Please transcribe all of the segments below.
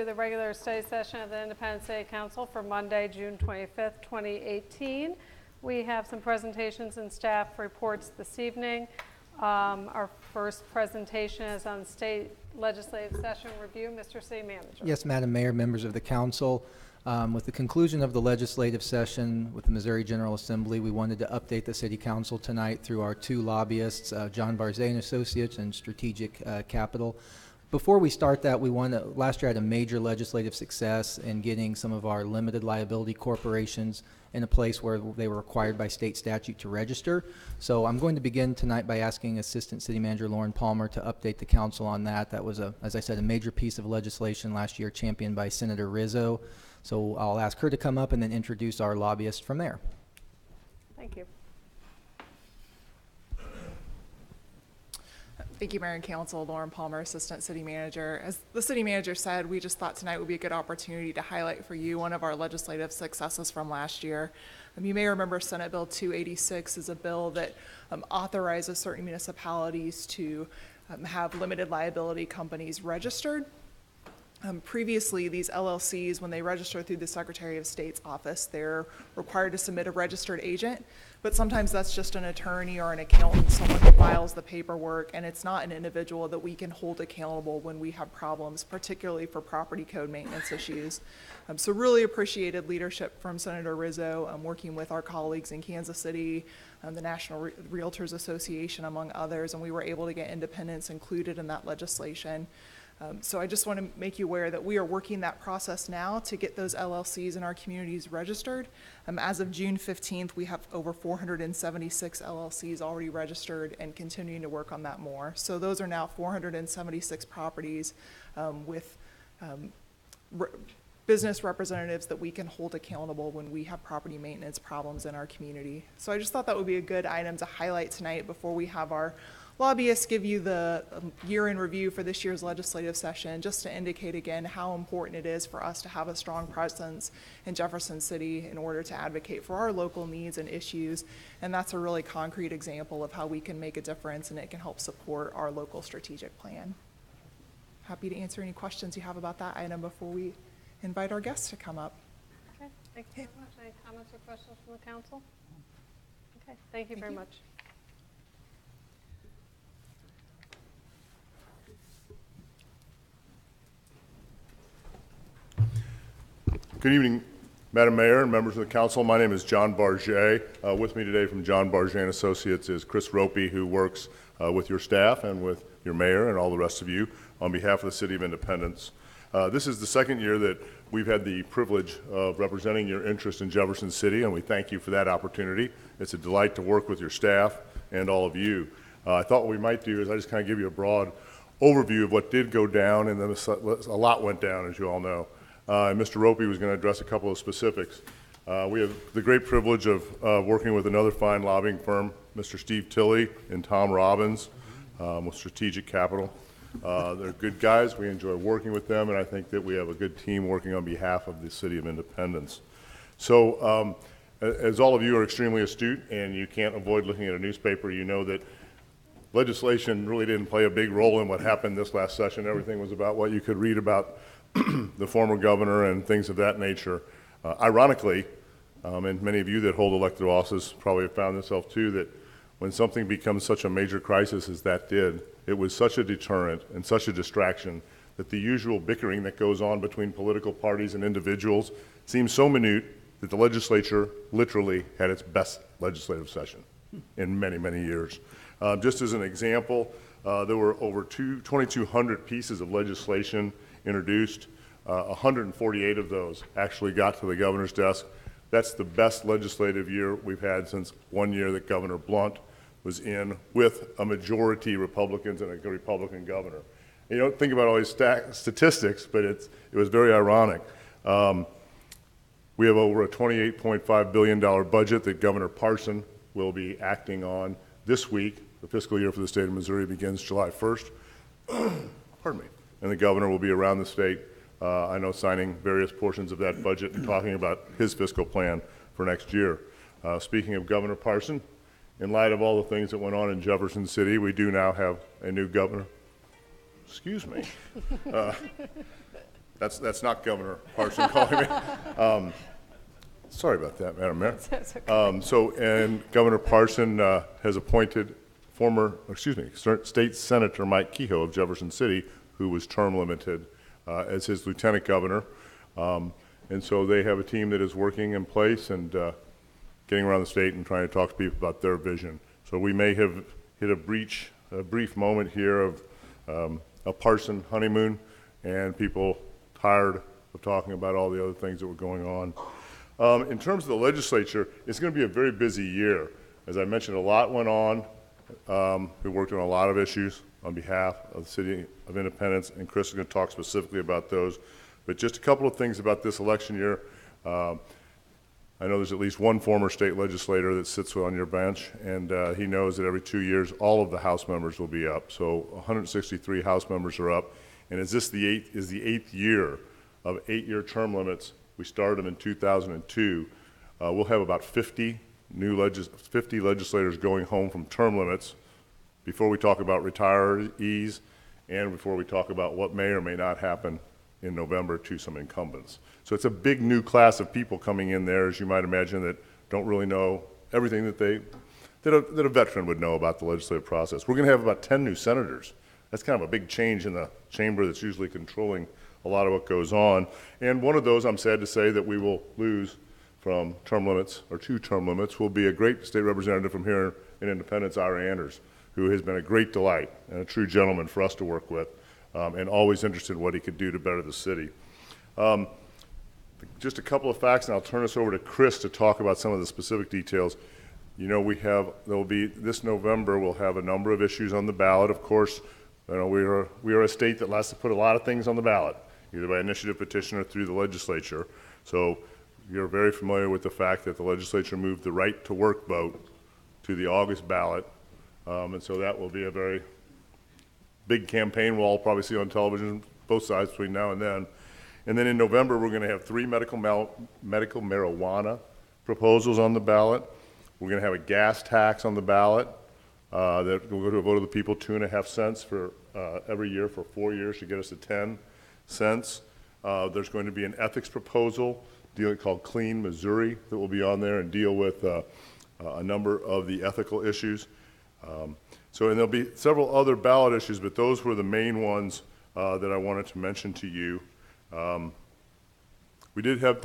the regular study session of the Independent City Council for Monday, June 25th, 2018. We have some presentations and staff reports this evening. Our first presentation is on state legislative session review. Mr. City Manager. Yes, Madam Mayor, members of the council. With the conclusion of the legislative session with the Missouri General Assembly, we wanted to update the City Council tonight through our two lobbyists, John Barzay and Associates and Strategic Capital. Before we start that, last year had a major legislative success in getting some of our limited liability corporations in a place where they were required by state statute to register. So I'm going to begin tonight by asking Assistant City Manager Lauren Palmer to update the council on that. That was, as I said, a major piece of legislation last year championed by Senator Rizzo. So I'll ask her to come up and then introduce our lobbyist from there. Thank you. Thank you, Mayor and Council. Lauren Palmer, Assistant City Manager. As the City Manager said, we just thought tonight would be a good opportunity to highlight for you one of our legislative successes from last year. You may remember Senate Bill 286 is a bill that authorizes certain municipalities to have limited liability companies registered. Previously, these LLCs, when they register through the Secretary of State's office, they're required to submit a registered agent, but sometimes that's just an attorney or an accountant, someone who files the paperwork, and it's not an individual that we can hold accountable when we have problems, particularly for property code maintenance issues. So really appreciated leadership from Senator Rizzo, working with our colleagues in Kansas City, the National Realtors Association, among others, and we were able to get independents included in that legislation. So I just want to make you aware that we are working that process now to get those LLCs in our communities registered. As of June 15th, we have over 476 LLCs already registered and continuing to work on that more. So those are now 476 properties with business representatives that we can hold accountable when we have property maintenance problems in our community. So I just thought that would be a good item to highlight tonight before we have our lobbyists give you the year in review for this year's legislative session, just to indicate again how important it is for us to have a strong presence in Jefferson City in order to advocate for our local needs and issues. And that's a really concrete example of how we can make a difference and it can help support our local strategic plan. Happy to answer any questions you have about that item before we invite our guests to come up. Okay, thank you very much. Any comments or questions from the council? Okay, thank you very much. Good evening, Madam Mayor and members of the council. My name is John Barzay. With me today from John Barzay and Associates is Chris Ropey, who works with your staff and with your mayor and all the rest of you on behalf of the City of Independence. This is the second year that we've had the privilege of representing your interest in Jefferson City, and we thank you for that opportunity. It's a delight to work with your staff and all of you. I thought what we might do is I just kind of give you a broad overview of what did go down, and then a lot went down, as you all know. And Mr. Ropey was going to address a couple of specifics. We have the great privilege of working with another fine lobbying firm, Mr. Steve Tilley and Tom Robbins with Strategic Capital. They're good guys. We enjoy working with them, and I think that we have a good team working on behalf of the City of Independence. So as all of you are extremely astute and you can't avoid looking at a newspaper, you know that legislation really didn't play a big role in what happened this last session. Everything was about what you could read about the former governor and things of that nature. Ironically, and many of you that hold elected offices probably have found yourself too, that when something becomes such a major crisis as that did, it was such a deterrent and such a distraction that the usual bickering that goes on between political parties and individuals seems so minute that the legislature literally had its best legislative session in many, many years. Just as an example, there were over 2,200 pieces of legislation introduced. 148 of those actually got to the governor's desk. That's the best legislative year we've had since one year that Governor Blunt was in with a majority Republicans and a Republican governor. You don't think about all these statistics, but it was very ironic. We have over a $28.5 billion budget that Governor Parson will be acting on this week. The fiscal year for the state of Missouri begins July 1st. Pardon me. And the governor will be around the state, I know, signing various portions of that budget and talking about his fiscal plan for next year. Speaking of Governor Parson, in light of all the things that went on in Jefferson City, we do now have a new governor. Excuse me. That's not Governor Parson calling me. Sorry about that, Madam Mayor. That's okay. And Governor Parson has appointed State Senator Mike Kehoe of Jefferson City, who was term limited, as his lieutenant governor. And so they have a team that is working in place and getting around the state and trying to talk to people about their vision. So we may have hit a brief moment here of a Parson honeymoon and people tired of talking about all the other things that were going on. In terms of the legislature, it's going to be a very busy year. As I mentioned, a lot went on. We worked on a lot of issues on behalf of the City of Independence, and Chris is going to talk specifically about those. But just a couple of things about this election year. I know there's at least one former state legislator that sits on your bench, and he knows that every 2 years, all of the House members will be up. So 163 House members are up. And is this the eighth year of 8-year term limits? We started them in 2002. We'll have about 50 legislators going home from term limits before we talk about retirees and before we talk about what may or may not happen in November to some incumbents. So it's a big new class of people coming in there, as you might imagine, that don't really know everything that a veteran would know about the legislative process. We're going to have about 10 new senators. That's kind of a big change in the chamber that's usually controlling a lot of what goes on. And one of those, I'm sad to say, that we will lose from term limits, or 2 term limits, will be a great state representative from here in Independence, Ira Anders, who has been a great delight and a true gentleman for us to work with, and always interested in what he could do to better the city. Just a couple of facts, and I'll turn this over to Chris to talk about some of the specific details. You know, this November, we'll have a number of issues on the ballot. Of course, you know, we are a state that likes to put a lot of things on the ballot, either by initiative petition or through the legislature. So you're very familiar with the fact that the legislature moved the right to work vote to the August ballot. And so that will be a very big campaign we'll all probably see on television, both sides between now and then. And then in November, we're going to have 3 medical marijuana proposals on the ballot. We're going to have a gas tax on the ballot that will go to a vote of the people, 2.5 cents for every year for 4 years to get us to 10 cents. There's going to be an ethics proposal called Clean Missouri that will be on there and deal with a number of the ethical issues. And there'll be several other ballot issues, but those were the main ones that I wanted to mention to you. There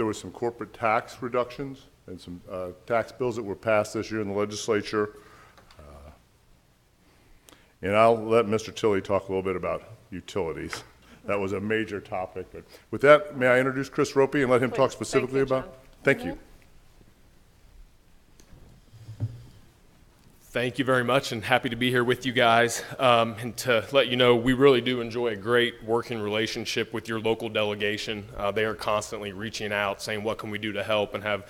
were some corporate tax reductions and some tax bills that were passed this year in the legislature. And I'll let Mr. Tilley talk a little bit about utilities. That was a major topic. But with that, may I introduce Chris Rope and let him talk specifically about? Thank you. Thank you very much, and happy to be here with you guys. And to let you know, we really do enjoy a great working relationship with your local delegation. They are constantly reaching out, saying, what can we do to help, and have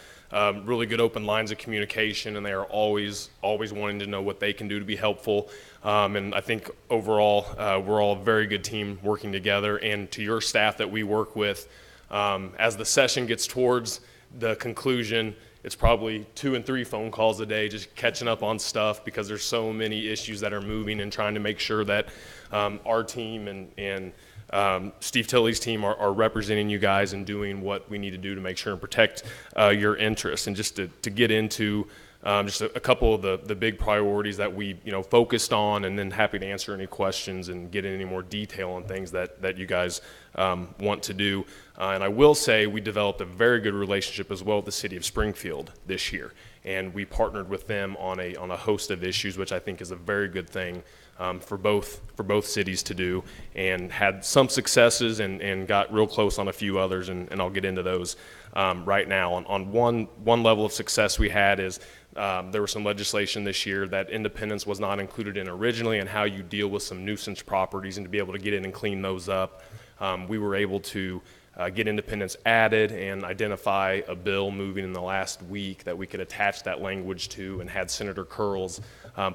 really good open lines of communication, and they are always wanting to know what they can do to be helpful. And I think overall, we're all a very good team working together. And to your staff that we work with, as the session gets towards the conclusion, it's probably 2 and 3 phone calls a day just catching up on stuff, because there's so many issues that are moving, and trying to make sure that our team and Steve Tilley's team are representing you guys and doing what we need to do to make sure and protect your interests. And just to get into just a couple of the big priorities that we focused on, and then happy to answer any questions and get in any more detail on things that you guys want to do. And I will say we developed a very good relationship as well with the City of Springfield this year, and we partnered with them on a host of issues, which I think is a very good thing for both cities to do, and had some successes and got real close on a few others, and I'll get into those right now. On one level of success we had is there was some legislation this year that Independence was not included in originally, and how you deal with some nuisance properties and to be able to get in and clean those up. We were able to get Independence added and identify a bill moving in the last week that we could attach that language to, and had Senator Curls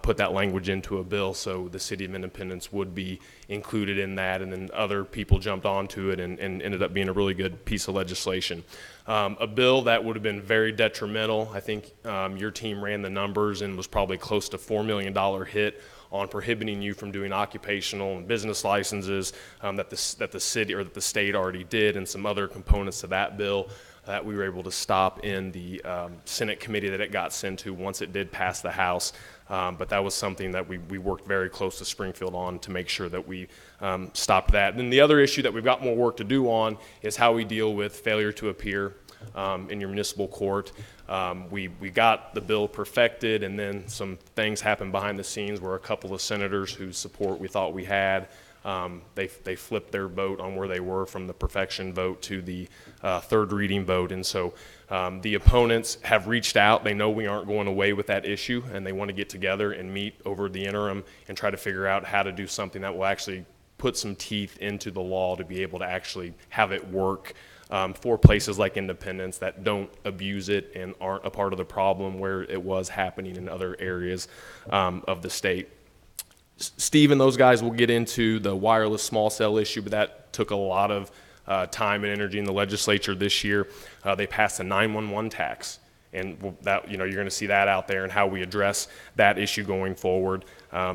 put that language into a bill, so the City of Independence would be included in that. And then other people jumped onto it and ended up being a really good piece of legislation. A bill that would have been very detrimental, I think your team ran the numbers and was probably close to $4 million hit on prohibiting you from doing occupational and business licenses that the city or that the state already did, and some other components to that bill that we were able to stop in the Senate committee that it got sent to once it did pass the House. But that was something that we worked very close to Springfield on to make sure that we stopped that. And then the other issue that we've got more work to do on is how we deal with failure to appear in your municipal court. We got the bill perfected, and then some things happened behind the scenes where a couple of senators whose support we thought we had, they flipped their vote on where they were from the perfection vote to the third reading vote. And so the opponents have reached out. They know we aren't going away with that issue, and they want to get together and meet over the interim and try to figure out how to do something that will actually put some teeth into the law to be able to actually have it work for places like Independence that don't abuse it and aren't a part of the problem where it was happening in other areas of the state. Steve and those guys will get into the wireless small cell issue, but that took a lot of time and energy in the legislature this year. They passed a 911 tax, and that, you're going to see that out there and how we address that issue going forward.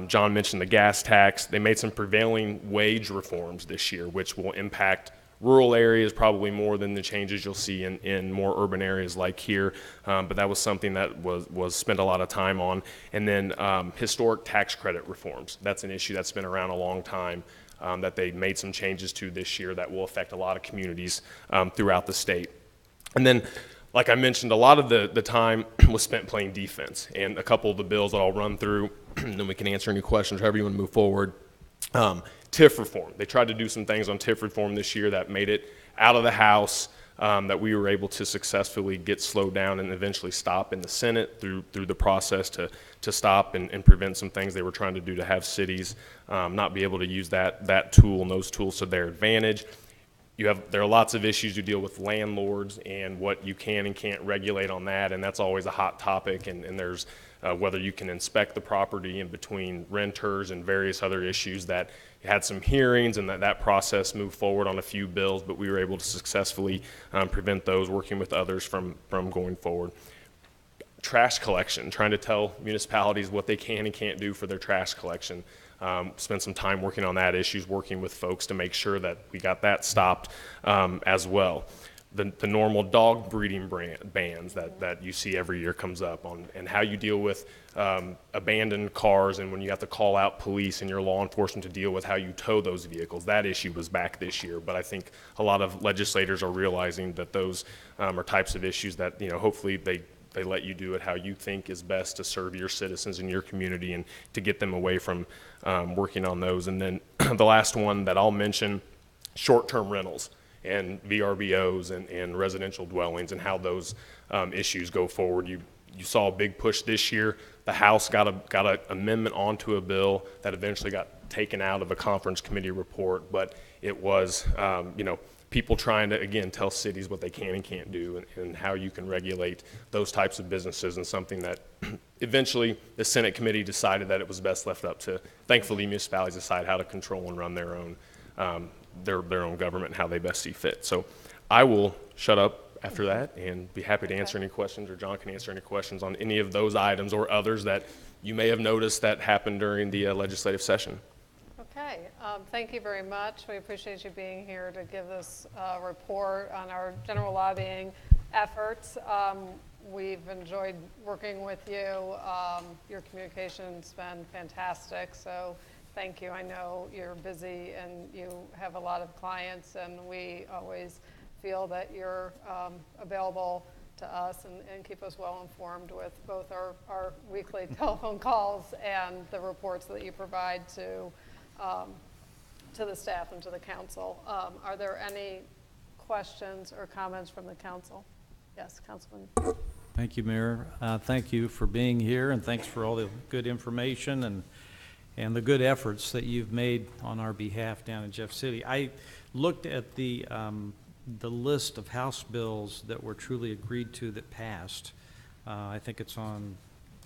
John mentioned the gas tax. They made some prevailing wage reforms this year, which will impact rural areas probably more than the changes you'll see in more urban areas like here, but that was something that was spent a lot of time on. And then historic tax credit reforms. That's an issue that's been around a long time that they made some changes to this year that will affect a lot of communities throughout the state. And then, like I mentioned, a lot of the time was spent playing defense, and a couple of the bills that I'll run through, and then we can answer any questions, however you want to move forward. TIF reform. They tried to do some things on TIF reform this year that made it out of the House, that we were able to successfully get slowed down and eventually stop in the Senate through the process to stop and prevent some things they were trying to do to have cities not be able to use that tool and those tools to their advantage. There are lots of issues you deal with landlords and what you can and can't regulate on that, and that's always a hot topic, and there's whether you can inspect the property in between renters and various other issues that had some hearings, and that process moved forward on a few bills, but we were able to successfully prevent those, working with others from going forward. Trash collection, trying to tell municipalities what they can and can't do for their trash collection. Spent some time working on that issues, working with folks to make sure that we got that stopped as well. The normal dog breeding bans that you see every year comes up on, and how you deal with abandoned cars, and when you have to call out police and your law enforcement to deal with how you tow those vehicles. That issue was back this year, but I think a lot of legislators are realizing that those are types of issues that, hopefully they let you do it how you think is best to serve your citizens in your community and to get them away from working on those. And then the last one that I'll mention, short-term rentals and VRBOs and residential dwellings and how those issues go forward. You saw a big push this year. The House got an amendment onto a bill that eventually got taken out of a conference committee report, but it was, people trying to, again, tell cities what they can and can't do and how you can regulate those types of businesses, and something that eventually the Senate committee decided that it was best left up to, thankfully, municipalities decide how to control and run their own their own government and how they best see fit. So I will shut up after that and be happy to answer any questions, or John can answer any questions on any of those items or others that you may have noticed that happened during the legislative session. Okay, thank you very much. We appreciate you being here to give this report on our general lobbying efforts. We've enjoyed working with you. Your communication's been fantastic, so thank you. I know you're busy and you have a lot of clients, and we always feel that you're available to us and keep us well informed with both our weekly telephone calls and the reports that you provide to the staff and to the council. Are there any questions or comments from the council? Yes, Councilman. Thank you, Mayor. Thank you for being here, and thanks for all the good information and the good efforts that you've made on our behalf down in Jeff City. I looked at the list of House bills that were truly agreed to that passed. I think it's on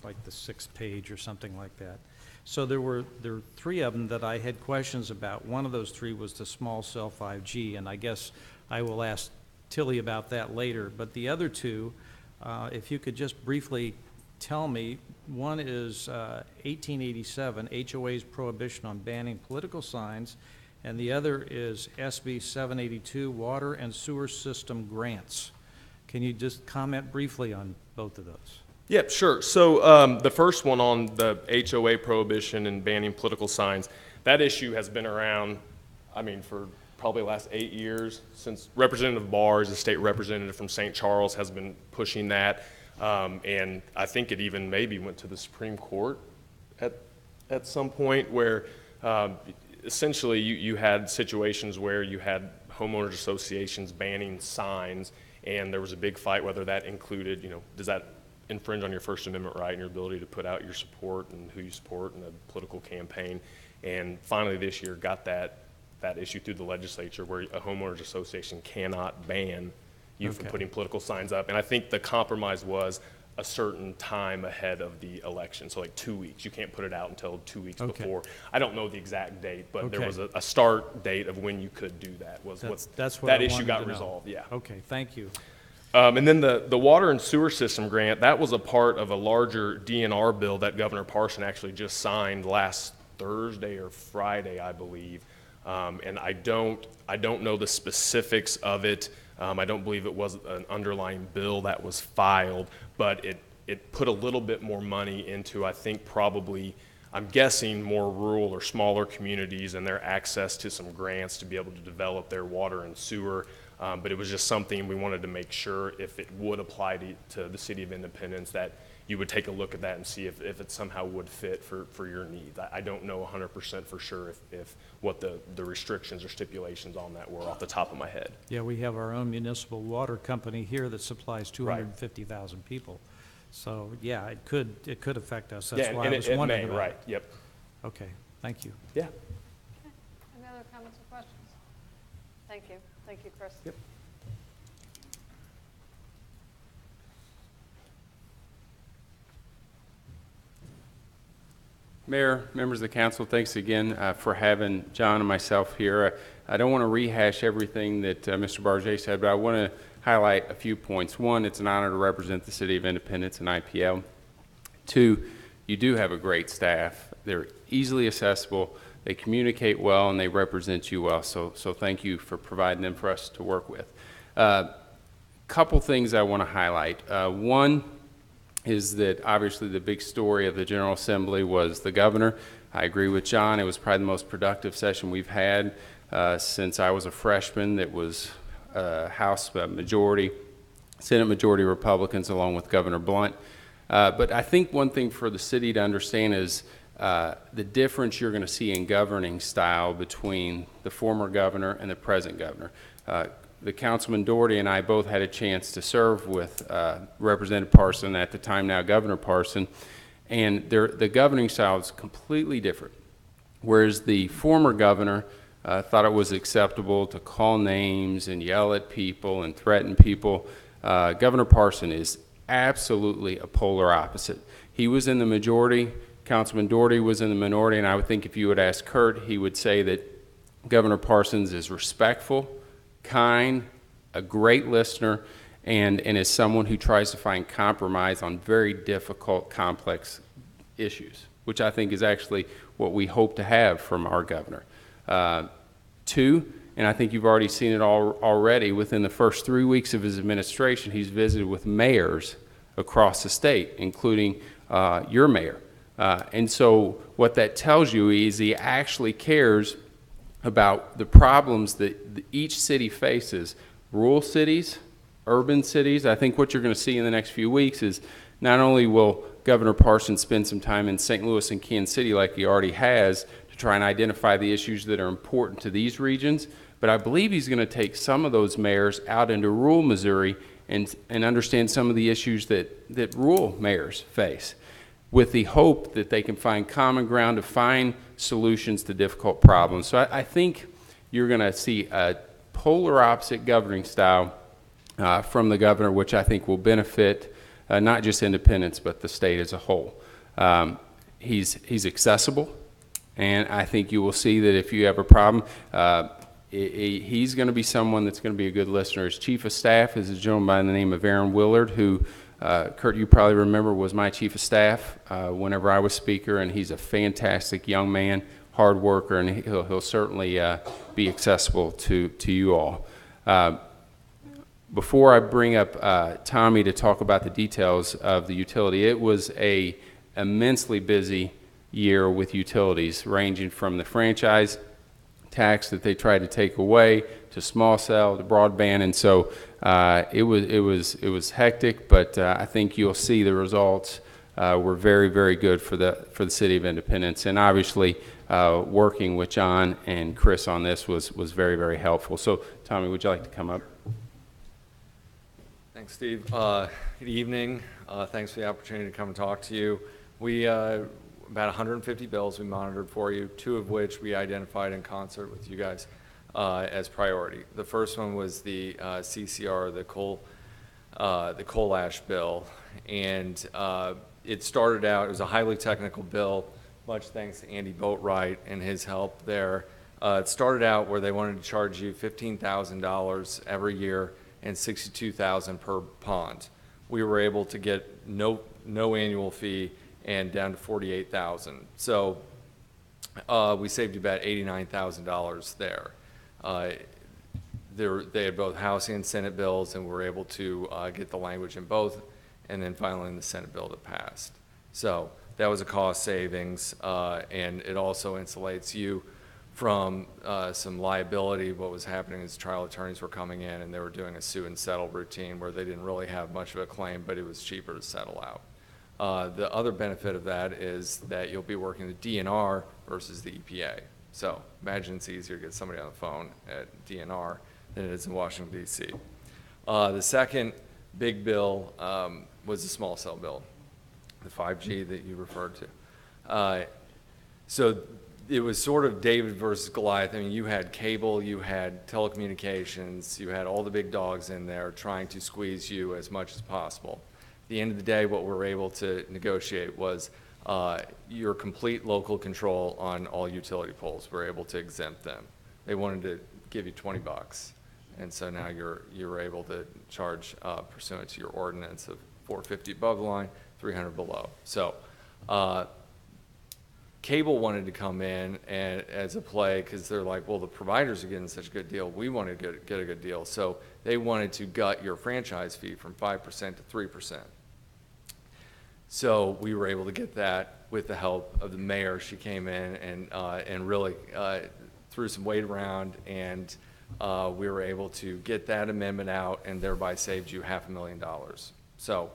like the 6th page or something like that. So there were 3 of them that I had questions about. One of those 3 was the small cell 5G, and I guess I will ask Tilly about that later. But the other 2, if you could just briefly tell me. One is 1887, HOA's prohibition on banning political signs, and the other is SB 782, water and sewer system grants. Can you just comment briefly on both of those? Yep, sure. So the first one on the HOA prohibition and banning political signs, that issue has been around, I mean, for probably the last 8 years, since Representative Bars, the state representative from St. Charles, has been pushing that. And I think it even maybe went to the Supreme Court at some point where essentially you had situations where you had homeowners associations banning signs, and there was a big fight whether that included, you know, does that infringe on your First Amendment right and your ability to put out your support and who you support in a political campaign. And finally this year got that issue through the legislature where a homeowners association cannot ban you from putting political signs up. And I think the compromise was a certain time ahead of the election, so like 2 weeks. You can't put it out until 2 weeks before. I don't know the exact date, but there was a start date of when you could do that. That's what that I issue wanted got to know. resolved. Yeah. Okay, thank you. And then the water and sewer system grant, that was a part of a larger DNR bill that Governor Parson actually just signed last Thursday or Friday, I believe. And I don't know the specifics of it. I don't believe it was an underlying bill that was filed, but it put a little bit more money into, I think probably, I'm guessing, more rural or smaller communities and their access to some grants to be able to develop their water and sewer. But it was just something we wanted to make sure if it would apply to the City of Independence that you would take a look at that and see if it somehow would fit for your needs. I don't know 100% for sure if what the restrictions or stipulations on that were off the top of my head. Yeah, we have our own municipal water company here that supplies 250,000 people. So, yeah, it could affect us. That's why I was wondering about it. Right, yep. Okay, thank you. Yeah. Any other comments or questions? Thank you. Thank you, Chris. Yep. Mayor, members of the council, thanks again for having John and myself here. I don't want to rehash everything that Mr. Barget said, but I want to highlight a few points. One, it's an honor to represent the City of Independence and IPL. Two, you do have a great staff. They're easily accessible, they communicate well, and they represent you well. So thank you for providing them for us to work with. Couple things I want to highlight. One is that obviously the big story of the General Assembly was the governor. I agree with John. It was probably the most productive session we've had since I was a freshman. That was House majority, Senate majority Republicans along with Governor Blunt. But I think one thing for the city to understand is the difference you're going to see in governing style between the former governor and the present governor. The Councilman Doherty and I both had a chance to serve with Representative Parson, at the time now Governor Parson, and the governing style is completely different. Whereas the former governor thought it was acceptable to call names and yell at people and threaten people, Governor Parson is absolutely a polar opposite. He was in the majority, Councilman Doherty was in the minority, and I would think if you would ask Kurt, he would say that Governor Parsons is respectful, kind, a great listener, and is someone who tries to find compromise on very difficult, complex issues, which I think is actually what we hope to have from our governor. Two, and I think you've already seen it already, within the first 3 weeks of his administration, he's visited with mayors across the state, including your mayor. And so what that tells you is he actually cares about the problems that each city faces, rural cities, urban cities. I think what you're going to see in the next few weeks is not only will Governor Parsons spend some time in St. Louis and Kansas City like he already has to try and identify the issues that are important to these regions, but I believe he's going to take some of those mayors out into rural Missouri and understand some of the issues that rural mayors face, with the hope that they can find common ground to find solutions to difficult problems. So I think you're going to see a polar opposite governing style from the governor, which I think will benefit not just Independence, but the state as a whole. He's accessible, and I think you will see that if you have a problem, he's going to be someone that's going to be a good listener. His chief of staff is a gentleman by the name of Aaron Willard, who Kurt, you probably remember, was my chief of staff whenever I was speaker, and he's a fantastic young man, hard worker, and he'll certainly be accessible to you all. Before I bring up Tommy to talk about the details of the utility, it was a immensely busy year with utilities, ranging from the franchise tax that they tried to take away to small cell to broadband, and so it was hectic. But I think you'll see the results were very, very good for the city of Independence, and obviously working with John and Chris on this was very, very helpful. So Tommy, would you like to come up? Thanks, Steve. Good evening. Thanks for the opportunity to come and talk to you. We about 150 bills we monitored for you, 2 of which we identified in concert with you guys as priority. The first one was the CCR, the coal ash bill, and it started out, it was a highly technical bill, much thanks to Andy Boatwright and his help there. It started out where they wanted to charge you $15,000 every year and $62,000 per pond. We were able to get no annual fee and down to $48,000. So we saved you about $89,000 there. They had both House and Senate bills, and we were able to get the language in both, and then finally in the Senate bill that passed. So that was a cost savings, and it also insulates you from some liability. What was happening is trial attorneys were coming in and they were doing a sue and settle routine where they didn't really have much of a claim, but it was cheaper to settle out. The other benefit of that is that you'll be working the DNR versus the EPA. So imagine it's easier to get somebody on the phone at DNR than it is in Washington, D.C. The second big bill was the small cell bill, the 5G that you referred to. So it was sort of David versus Goliath. I mean, you had cable, you had telecommunications, you had all the big dogs in there trying to squeeze you as much as possible. At the end of the day, what we were able to negotiate was your complete local control on all utility poles. We're able to exempt them. They wanted to give you $20, and so now you're able to charge pursuant to your ordinance of $450 above the line, $300 below. So cable wanted to come in and as a play because they're like, well, the providers are getting such a good deal. We want to get a good deal. So they wanted to gut your franchise fee from 5% to 3%. So we were able to get that with the help of the mayor. She came in and really threw some weight around, and we were able to get that amendment out and thereby saved you $500,000. So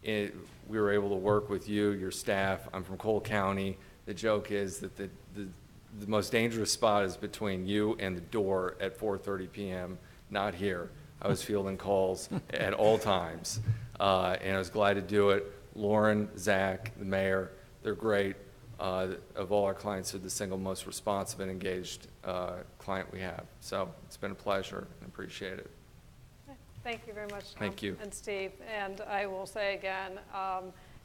we were able to work with you, your staff. I'm from Cole County. The joke is that the most dangerous spot is between you and the door at 4:30 p.m., not here. I was fielding calls at all times, and I was glad to do it. Lauren, Zach, the mayor, they're great. Of all our clients, they're the single most responsive and engaged client we have. So it's been a pleasure and appreciate it. Thank you very much, Tom. Thank you. And Steve. And I will say again,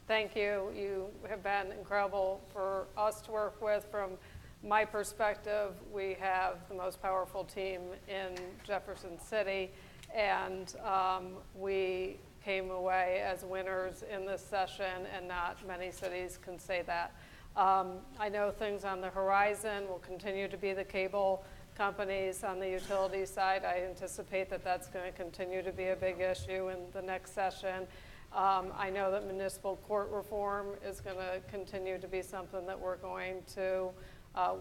thank you. You have been incredible for us to work with. From my perspective, we have the most powerful team in Jefferson City, and we came away as winners in this session, and not many cities can say that. I know things on the horizon will continue to be the cable companies on the utility side. I anticipate that that's going to continue to be a big issue in the next session. I know that municipal court reform is going to continue to be something that we're going to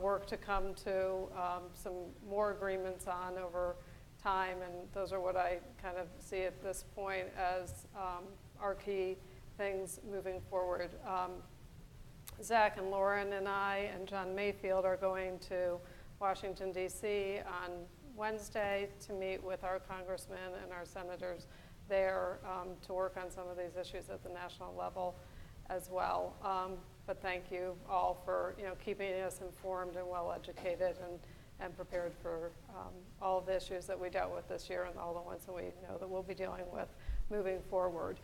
work to come to some more agreements on over time, and those are what I kind of see at this point as our key things moving forward. Zach and Lauren and I and John Mayfield are going to Washington, D.C. on Wednesday to meet with our congressmen and our senators there to work on some of these issues at the national level as well. But thank you all for keeping us informed and well educated and prepared for all of the issues that we dealt with this year and all the ones that we know that we'll be dealing with moving forward.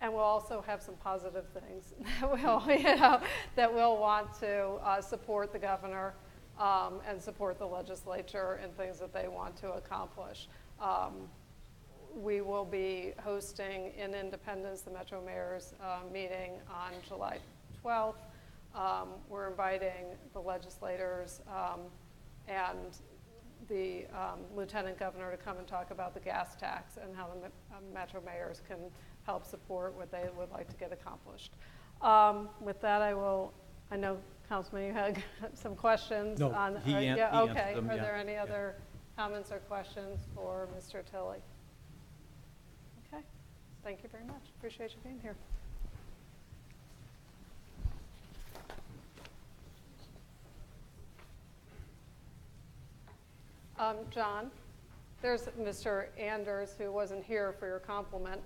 And we'll also have some positive things that we'll want to support the governor and support the legislature in things that they want to accomplish. we will be hosting in Independence the Metro Mayor's meeting on July 12th. We're inviting the legislators and the Lieutenant Governor to come and talk about the gas tax and how the Metro Mayors can help support what they would like to get accomplished. With that, I know, Councilman, you had some questions. No, on. he Yeah, answered okay. them, Are yeah, there any yeah. other comments or questions for Mr. Tilley? Okay. Thank you very much. Appreciate you being here. John, there's Mr. Anders, who wasn't here for your compliment.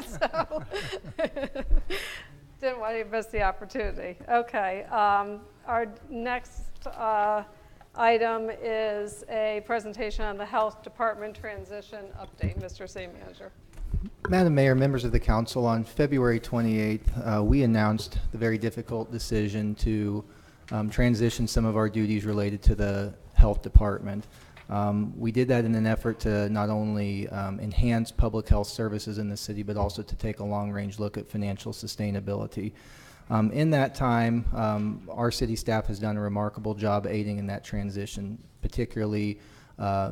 So, didn't want you to miss the opportunity. Okay, our next item is a presentation on the Health Department transition update. Mr. City Manager. Madam Mayor, members of the council, on February 28th, we announced the very difficult decision to transition some of our duties related to the health department. We did that in an effort to not only enhance public health services in the city, but also to take a long-range look at financial sustainability. In that time, our city staff has done a remarkable job aiding in that transition. Particularly,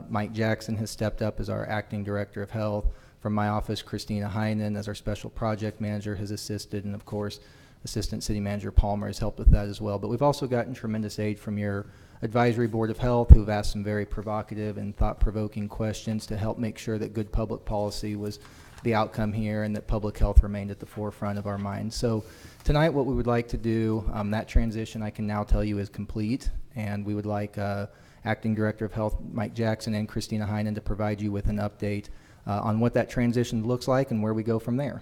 Mike Jackson has stepped up as our acting director of health. From my office, Christina Heinen, as our special project manager, has assisted, and of course, Assistant City Manager Palmer has helped with that as well. But we've also gotten tremendous aid from your Advisory Board of Health, who have asked some very provocative and thought-provoking questions to help make sure that good public policy was the outcome here and that public health remained at the forefront of our minds. So tonight what we would like to do, that transition I can now tell you is complete, and we would like Acting Director of Health Mike Jackson and Christina Heinen to provide you with an update on what that transition looks like and where we go from there.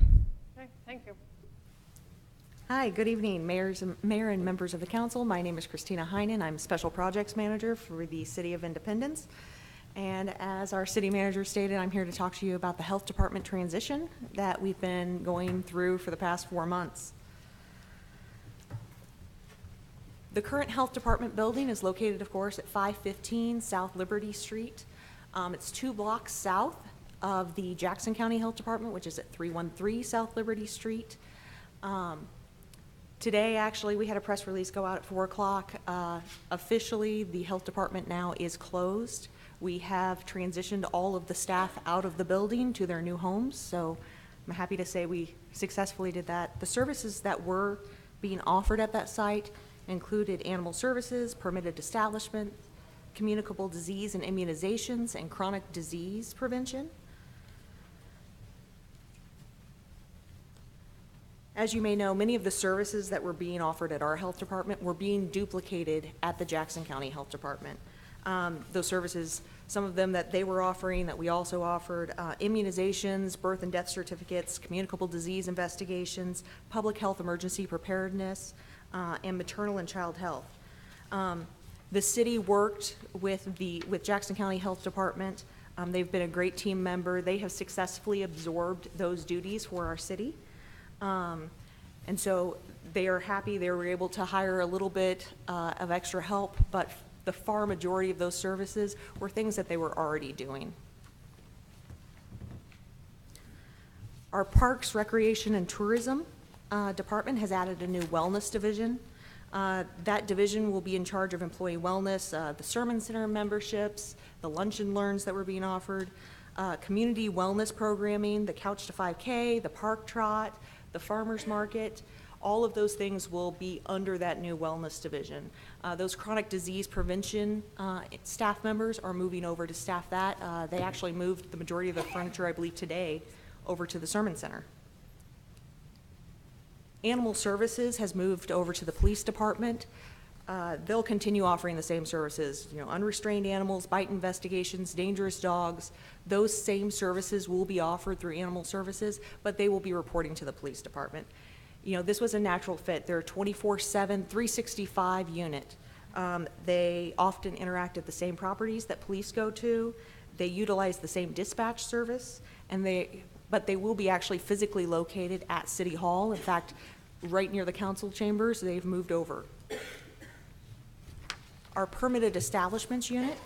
Okay, thank you. Hi, good evening, Mayor and members of the council. My name is Christina Heinen. I'm Special Projects Manager for the City of Independence. And as our city manager stated, I'm here to talk to you about the health department transition that we've been going through for the past 4 months. The current health department building is located, of course, at 515 South Liberty Street. It's 2 blocks south of the Jackson County Health Department, which is at 313 South Liberty Street. Today, actually, we had a press release go out at 4 o'clock. Officially, the health department now is closed. We have transitioned all of the staff out of the building to their new homes, so I'm happy to say we successfully did that. The services that were being offered at that site included animal services, permitted establishment, communicable disease and immunizations, and chronic disease prevention. As you may know, many of the services that were being offered at our health department were being duplicated at the Jackson County Health Department. Those services, some of them that they were offering that we also offered, immunizations, birth and death certificates, communicable disease investigations, public health emergency preparedness, and maternal and child health. The city worked with Jackson County Health Department. They've been a great team member. They have successfully absorbed those duties for our city. And so they are happy they were able to hire a little bit of extra help, but the far majority of those services were things that they were already doing. Our Parks, Recreation, and Tourism department has added a new wellness division. That division will be in charge of employee wellness, the Sermon Center memberships, the lunch and learns that were being offered, community wellness programming, the Couch to 5K, the Park Trot, the farmers market. All of those things will be under that new wellness division. Those chronic disease prevention staff members are moving over to staff that. They actually moved the majority of the furniture, I believe, today over to the Sermon Center. Animal Services has moved over to the police department. They'll continue offering the same services, unrestrained animals, bite investigations, dangerous dogs. Those same services will be offered through Animal Services, but they will be reporting to the police department. This was a natural fit. They're a 24/7, 365 unit. They often interact at the same properties that police go to. They utilize the same dispatch service, but they will be actually physically located at City Hall. In fact, right near the council chambers, they've moved over. Our permitted establishments unit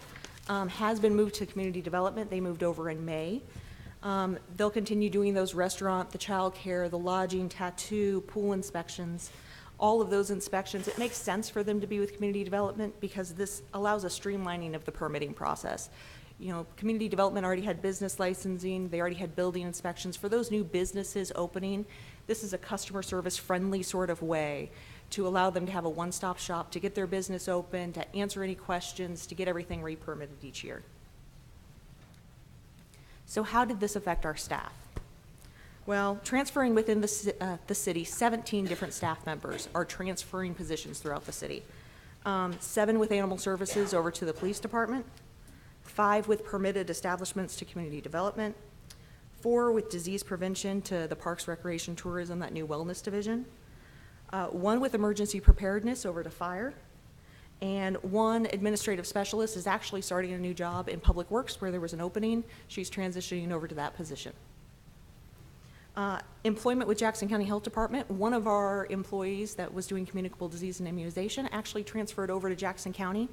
has been moved to community development. They moved over in May. They'll continue doing those restaurant, the childcare, the lodging, tattoo, pool inspections, all of those inspections. It makes sense for them to be with community development because this allows a streamlining of the permitting process. You know, community development already had business licensing, they already had building inspections. For those new businesses opening, this is a customer service friendly sort of way to allow them to have a one-stop shop, to get their business open, to answer any questions, to get everything re-permitted each year. So how did this affect our staff? Well, transferring within the city, 17 different staff members are transferring positions throughout the city. 7 with animal services over to the police department, 5 with permitted establishments to community development, 4 with disease prevention to the Parks, Recreation, Tourism, that new wellness division, 1 with emergency preparedness over to fire, and 1 administrative specialist is actually starting a new job in Public Works where there was an opening. She's transitioning over to that position. Employment with Jackson County Health Department, 1 of our employees that was doing communicable disease and immunization actually transferred over to Jackson County.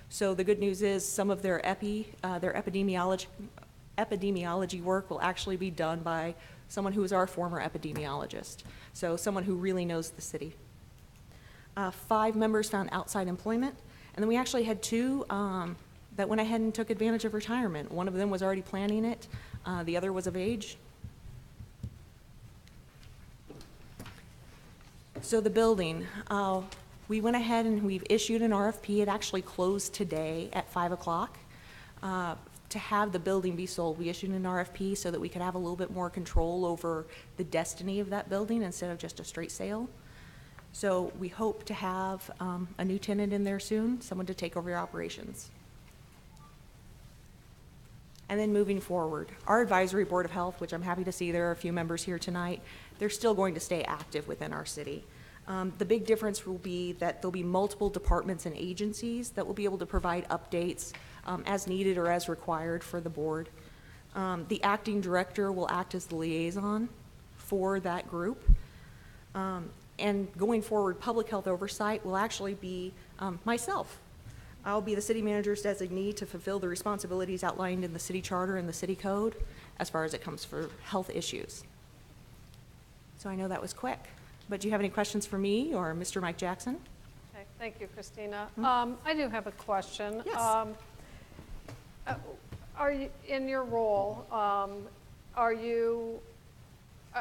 So the good news is some of their epidemiology work will actually be done by someone who is our former epidemiologist. So someone who really knows the city. 5 members found outside employment, and then we actually had 2 that went ahead and took advantage of retirement. One of them was already planning it, the other was of age. So the building, we went ahead and we've issued an RFP. It actually closed today at 5 o'clock. To have the building be sold, we issued an RFP so that we could have a little bit more control over the destiny of that building instead of just a straight sale. So we hope to have a new tenant in there soon, someone to take over your operations. And then moving forward, our advisory board of health, which I'm happy to see there are a few members here tonight, they're still going to stay active within our city. The big difference will be that there'll be multiple departments and agencies that will be able to provide updates as needed or as required for the board. The acting director will act as the liaison for that group. And going forward, public health oversight will actually be myself. I'll be the city manager's designee to fulfill the responsibilities outlined in the city charter and the city code as far as it comes for health issues. So I know that was quick, but do you have any questions for me or Mr. Mike Jackson? Okay, thank you, Christina. I do have a question. Yes. Are you, in your role, are you,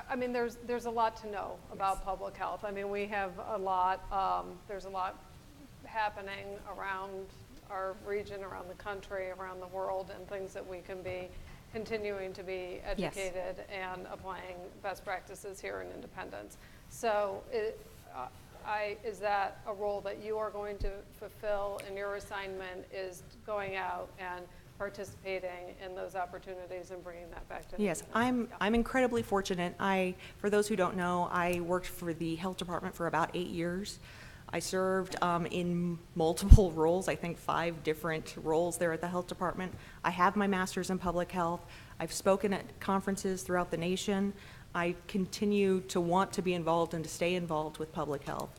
I mean, there's a lot to know about public health. I mean, we have a lot, there's a lot happening around our region, around the country, around the world, and things that we can be continuing to be educated and applying best practices here in Independence. So is that a role that you are going to fulfill, and your assignment is going out and participating in those opportunities and bringing that back to Yes, Independence? I'm incredibly fortunate. For those who don't know, I worked for the health department for about 8 years. I served in multiple roles, I think 5 different roles there at the health department. I have my master's in public health. I've spoken at conferences throughout the nation. I continue to want to be involved and to stay involved with public health.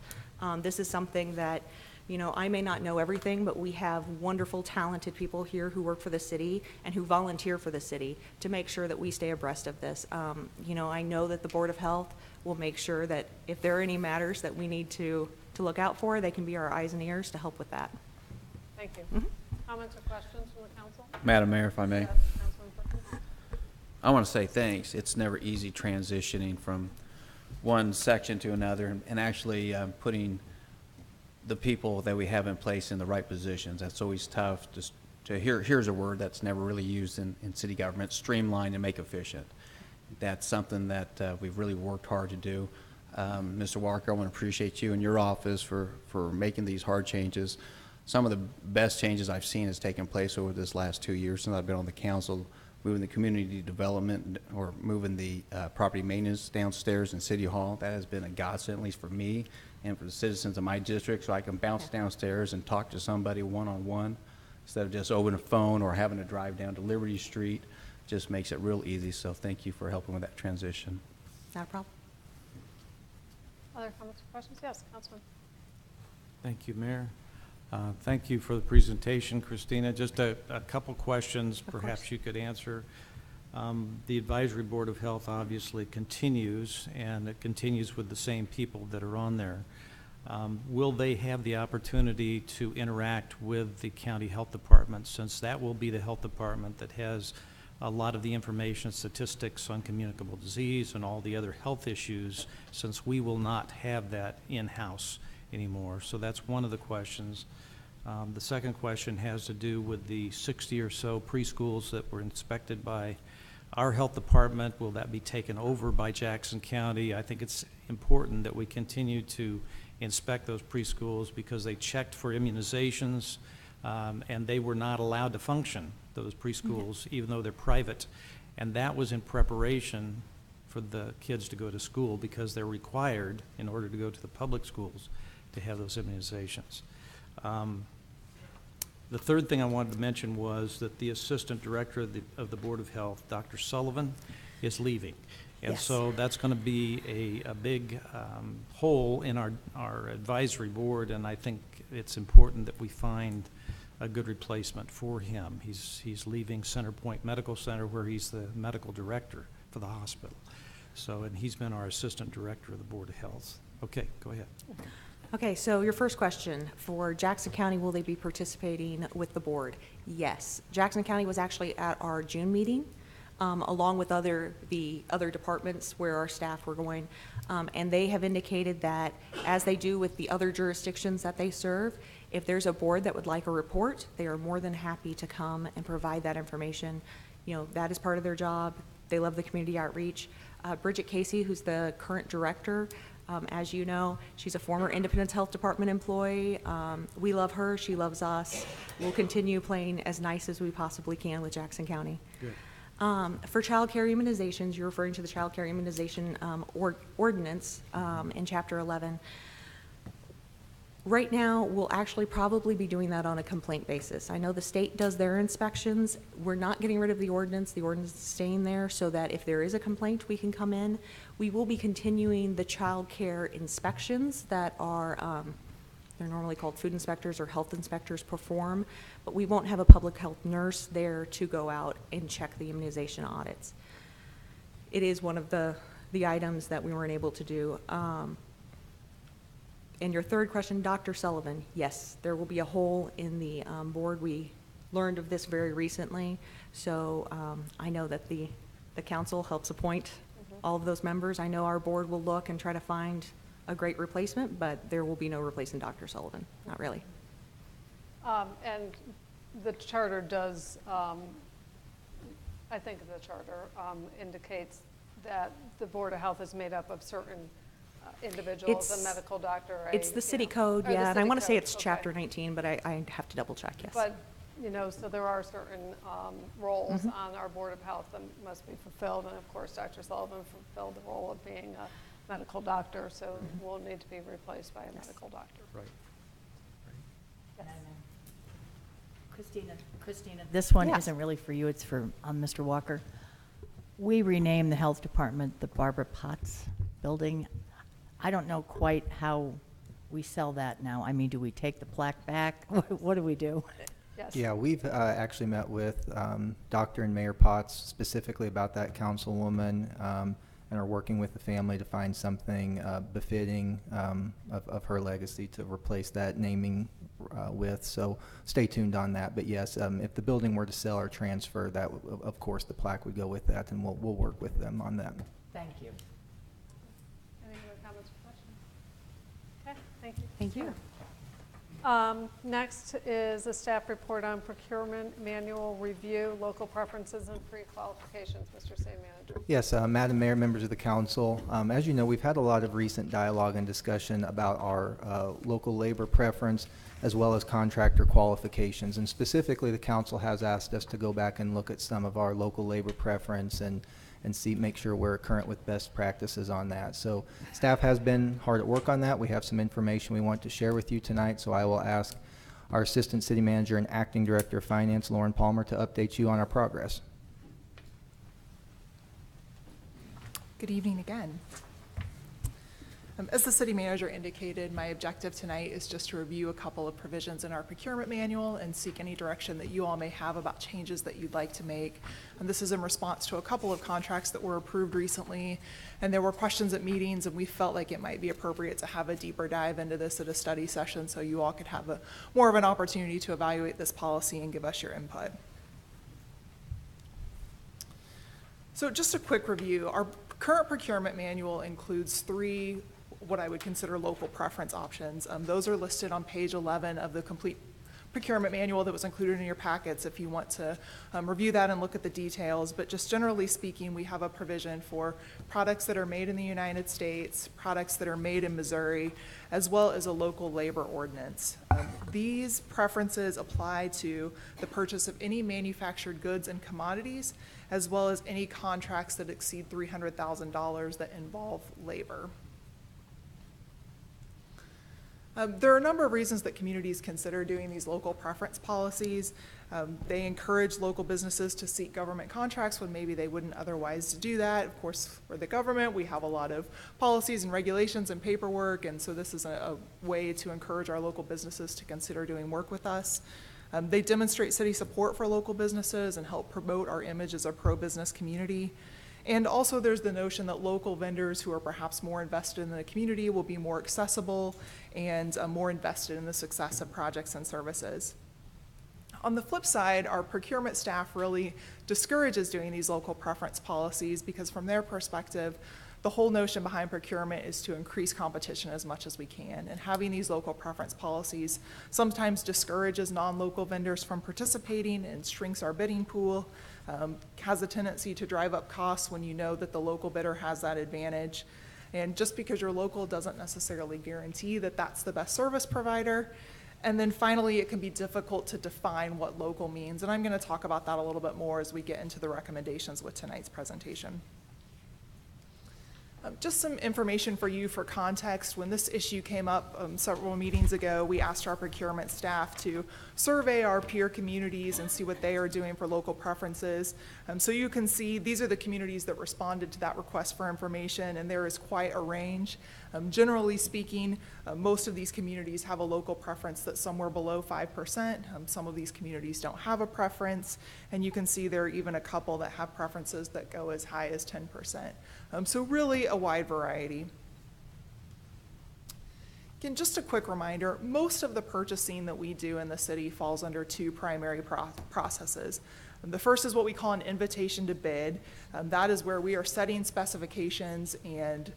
This is something that, you know, I may not know everything, but we have wonderful, talented people here who work for the city and who volunteer for the city to make sure that we stay abreast of this. You know, I know that the Board of Health will make sure that if there are any matters that we need to look out for, they can be our eyes and ears to help with that. Thank you. Comments or questions from the council? Madam Mayor, if I may. Yes, Councilman Perkins? I want to say thanks. It's never easy transitioning from one section to another and actually putting the people that we have in place in the right positions. That's always tough to hear. Here's a word that's never really used in city government: streamline and make efficient. That's something that we've really worked hard to do. Mr. Walker, I want to appreciate you and your office for making these hard changes. Some of the best changes I've seen has taken place over this last 2 years since I've been on the council, moving the community development or moving the property maintenance downstairs in City Hall. That has been a godsend, at least for me and for the citizens of my district, so I can bounce downstairs and talk to somebody one-on-one instead of just over the phone or having to drive down to Liberty Street. Just makes it real easy, so thank you for helping with that transition. Not a problem. Other comments or questions? Yes, Councilman. Thank you, Mayor. Thank you for the presentation, Christina. Just a couple questions Of perhaps course. you could answer. The Advisory Board of Health obviously continues, and it continues with the same people that are on there. Will they have the opportunity to interact with the county health department, since that will be the health department that has a lot of the information, statistics on communicable disease and all the other health issues, since we will not have that in-house anymore? So that's one of the questions. The second question has to do with the 60 or so preschools that were inspected by our health department. Will that be taken over by Jackson County? I think it's important that we continue to inspect those preschools because they checked for immunizations, and they were not allowed to function, those preschools, even though they're private. And that was in preparation for the kids to go to school, because they're required, in order to go to the public schools, to have those immunizations. The third thing I wanted to mention was that the Assistant Director of the Board of Health, Dr. Sullivan, is leaving. And Yes. so that's going to be a big hole in our advisory board, and I think it's important that we find a good replacement for him. He's leaving Centerpoint Medical Center, where he's the medical director for the hospital. So, and he's been our Assistant Director of the Board of Health. Okay, go ahead. Okay, so your first question, for Jackson County, will they be participating with the board? Yes. Jackson County was actually at our June meeting, along with the other departments where our staff were going, and they have indicated that, as they do with the other jurisdictions that they serve, if there's a board that would like a report, they are more than happy to come and provide that information. You know, that is part of their job. They love the community outreach. Bridget Casey, who's the current director, as you know, she's a former Independence Health Department employee. We love her. She loves us. We'll continue playing as nice as we possibly can with Jackson County. Good. For child care immunizations, you're referring to the child care immunization ordinance in Chapter 11. Right now, we'll actually probably be doing that on a complaint basis. I know the state does their inspections. We're not getting rid of the ordinance. The ordinance is staying there so that if there is a complaint, we can come in. We will be continuing the child care inspections that are, they're normally called food inspectors or health inspectors perform, but we won't have a public health nurse there to go out and check the immunization audits. It is one of the items that we weren't able to do. And your third question, Dr. Sullivan, yes, there will be a hole in the board. We learned of this very recently, so I know that the council helps appoint all of those members. I know our board will look and try to find a great replacement, but there will be no replacing Dr. Sullivan, not really. And the charter does, I think the charter indicates that the Board of Health is made up of certain individuals, a medical doctor. It's the city code, yeah, and I want to say it's Chapter 19, but I have to double check, yes. But, you know, so there are certain roles on our Board of Health that must be fulfilled, and of course, Dr. Sullivan fulfilled the role of being a medical doctor, so will need to be replaced by a medical doctor. Right. Christina, this one Yeah. isn't really for you, it's for Mr. Walker. We renamed the health department the Barbara Potts Building. I don't know quite how we sell that now. I mean, do we take the plaque back? What do we do? Yes. Yeah, we've actually met with Dr. and Mayor Potts specifically about that, councilwoman, and are working with the family to find something befitting of her legacy to replace that naming with. So stay tuned on that. But yes, if the building were to sell or transfer, that of course the plaque would go with that, and we'll work with them on that. Thank you. Any other comments or questions? Okay, thank you. Thank you. Next is a staff report on procurement manual review, local preferences and pre-qualifications. Mr. City Manager. Yes, Madam Mayor, members of the council, as you know, we've had a lot of recent dialogue and discussion about our local labor preference as well as contractor qualifications. And specifically, the council has asked us to go back and look at some of our local labor preference and make sure we're current with best practices on that. So staff has been hard at work on that. We have some information we want to share with you tonight, so I will ask our Assistant City Manager and Acting Director of Finance, Lauren Palmer, to update you on our progress. Good evening again. As the city manager indicated, my objective tonight is just to review a couple of provisions in our procurement manual and seek any direction that you all may have about changes that you'd like to make. And this is in response to a couple of contracts that were approved recently, and there were questions at meetings, and we felt like it might be appropriate to have a deeper dive into this at a study session so you all could have more of an opportunity to evaluate this policy and give us your input. So just a quick review. Our current procurement manual includes 3 what I would consider local preference options. Those are listed on page 11 of the complete procurement manual that was included in your packets if you want to review that and look at the details. But just generally speaking, we have a provision for products that are made in the United States, products that are made in Missouri, as well as a local labor ordinance. These preferences apply to the purchase of any manufactured goods and commodities, as well as any contracts that exceed $300,000 that involve labor. There are a number of reasons that communities consider doing these local preference policies. They encourage local businesses to seek government contracts when maybe they wouldn't otherwise do that. Of course, for the government, we have a lot of policies and regulations and paperwork, and so this is a way to encourage our local businesses to consider doing work with us. They demonstrate city support for local businesses and help promote our image as a pro-business community. And also there's the notion that local vendors who are perhaps more invested in the community will be more accessible and more invested in the success of projects and services. On the flip side, our procurement staff really discourages doing these local preference policies because from their perspective, the whole notion behind procurement is to increase competition as much as we can. And having these local preference policies sometimes discourages non-local vendors from participating and shrinks our bidding pool, has a tendency to drive up costs when you know that the local bidder has that advantage. And just because you're local doesn't necessarily guarantee that that's the best service provider. And then finally, it can be difficult to define what local means. And I'm going to talk about that a little bit more as we get into the recommendations with tonight's presentation. Just some information for you for context. When this issue came up several meetings ago, we asked our procurement staff to survey our peer communities and see what they are doing for local preferences. So you can see these are the communities that responded to that request for information, and there is quite a range. Generally speaking, most of these communities have a local preference that's somewhere below 5%. Some of these communities don't have a preference, and you can see there are even a couple that have preferences that go as high as 10%. So really a wide variety. Again, just a quick reminder, most of the purchasing that we do in the city falls under 2 primary processes. The first is what we call an invitation to bid. That is where we are setting specifications and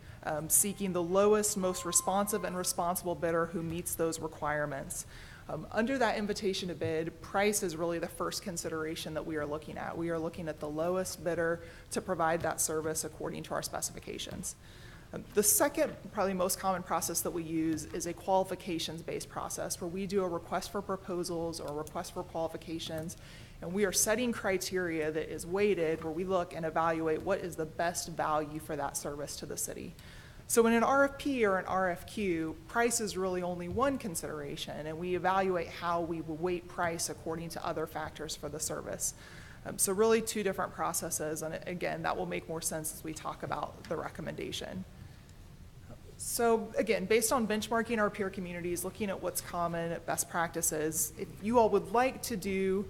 seeking the lowest, most responsive and responsible bidder who meets those requirements. Under that invitation to bid, price is really the first consideration that we are looking at. We are looking at the lowest bidder to provide that service according to our specifications. The second, probably most common process that we use is a qualifications-based process where we do a request for proposals or a request for qualifications, and we are setting criteria that is weighted where we look and evaluate what is the best value for that service to the city. So in an RFP or an RFQ, price is really only one consideration, and we evaluate how we will weight price according to other factors for the service. So really 2 different processes, and again, that will make more sense as we talk about the recommendation. So again, based on benchmarking our peer communities, looking at what's common, best practices, if you all would like to do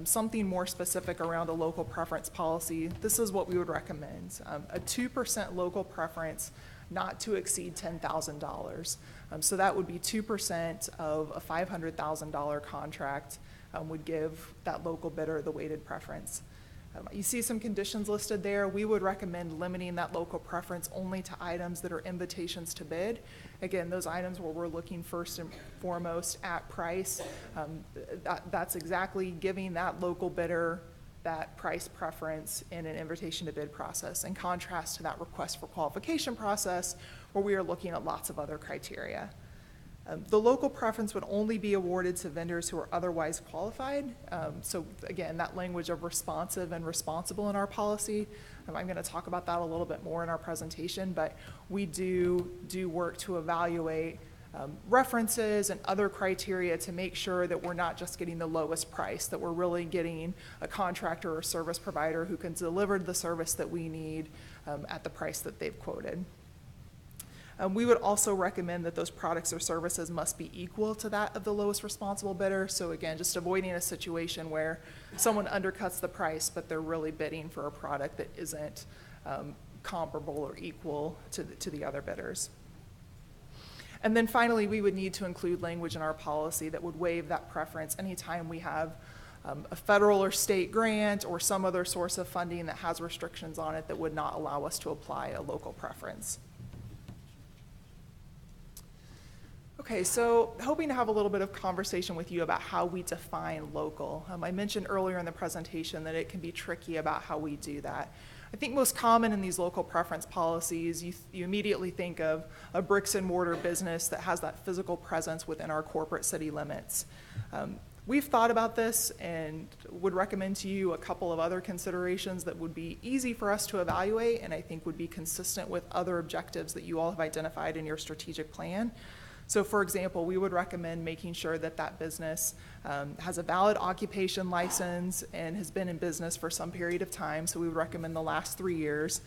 something more specific around a local preference policy, this is what we would recommend. A 2% local preference not to exceed $10,000. So that would be 2% of a $500,000 contract would give that local bidder the weighted preference. You see some conditions listed there. We would recommend limiting that local preference only to items that are invitations to bid. Again, those items where we're looking first and foremost at price. That's exactly giving that local bidder that price preference in an invitation to bid process, in contrast to that request for qualification process where we are looking at lots of other criteria. The local preference would only be awarded to vendors who are otherwise qualified. So again, that language of responsive and responsible in our policy, I'm going to talk about that a little bit more in our presentation, but we do work to evaluate references and other criteria to make sure that we're not just getting the lowest price, that we're really getting a contractor or service provider who can deliver the service that we need at the price that they've quoted. We would also recommend that those products or services must be equal to that of the lowest responsible bidder. So again, just avoiding a situation where someone undercuts the price, but they're really bidding for a product that isn't comparable or equal to the other bidders. And then finally, we would need to include language in our policy that would waive that preference anytime we have a federal or state grant or some other source of funding that has restrictions on it that would not allow us to apply a local preference. Okay, so hoping to have a little bit of conversation with you about how we define local. I mentioned earlier in the presentation that it can be tricky about how we do that. I think most common in these local preference policies, you immediately think of a bricks and mortar business that has that physical presence within our corporate city limits. We've thought about this and would recommend to you a couple of other considerations that would be easy for us to evaluate and I think would be consistent with other objectives that you all have identified in your strategic plan. So for example, we would recommend making sure that that business has a valid occupation license and has been in business for some period of time. So we would recommend the last 3 years.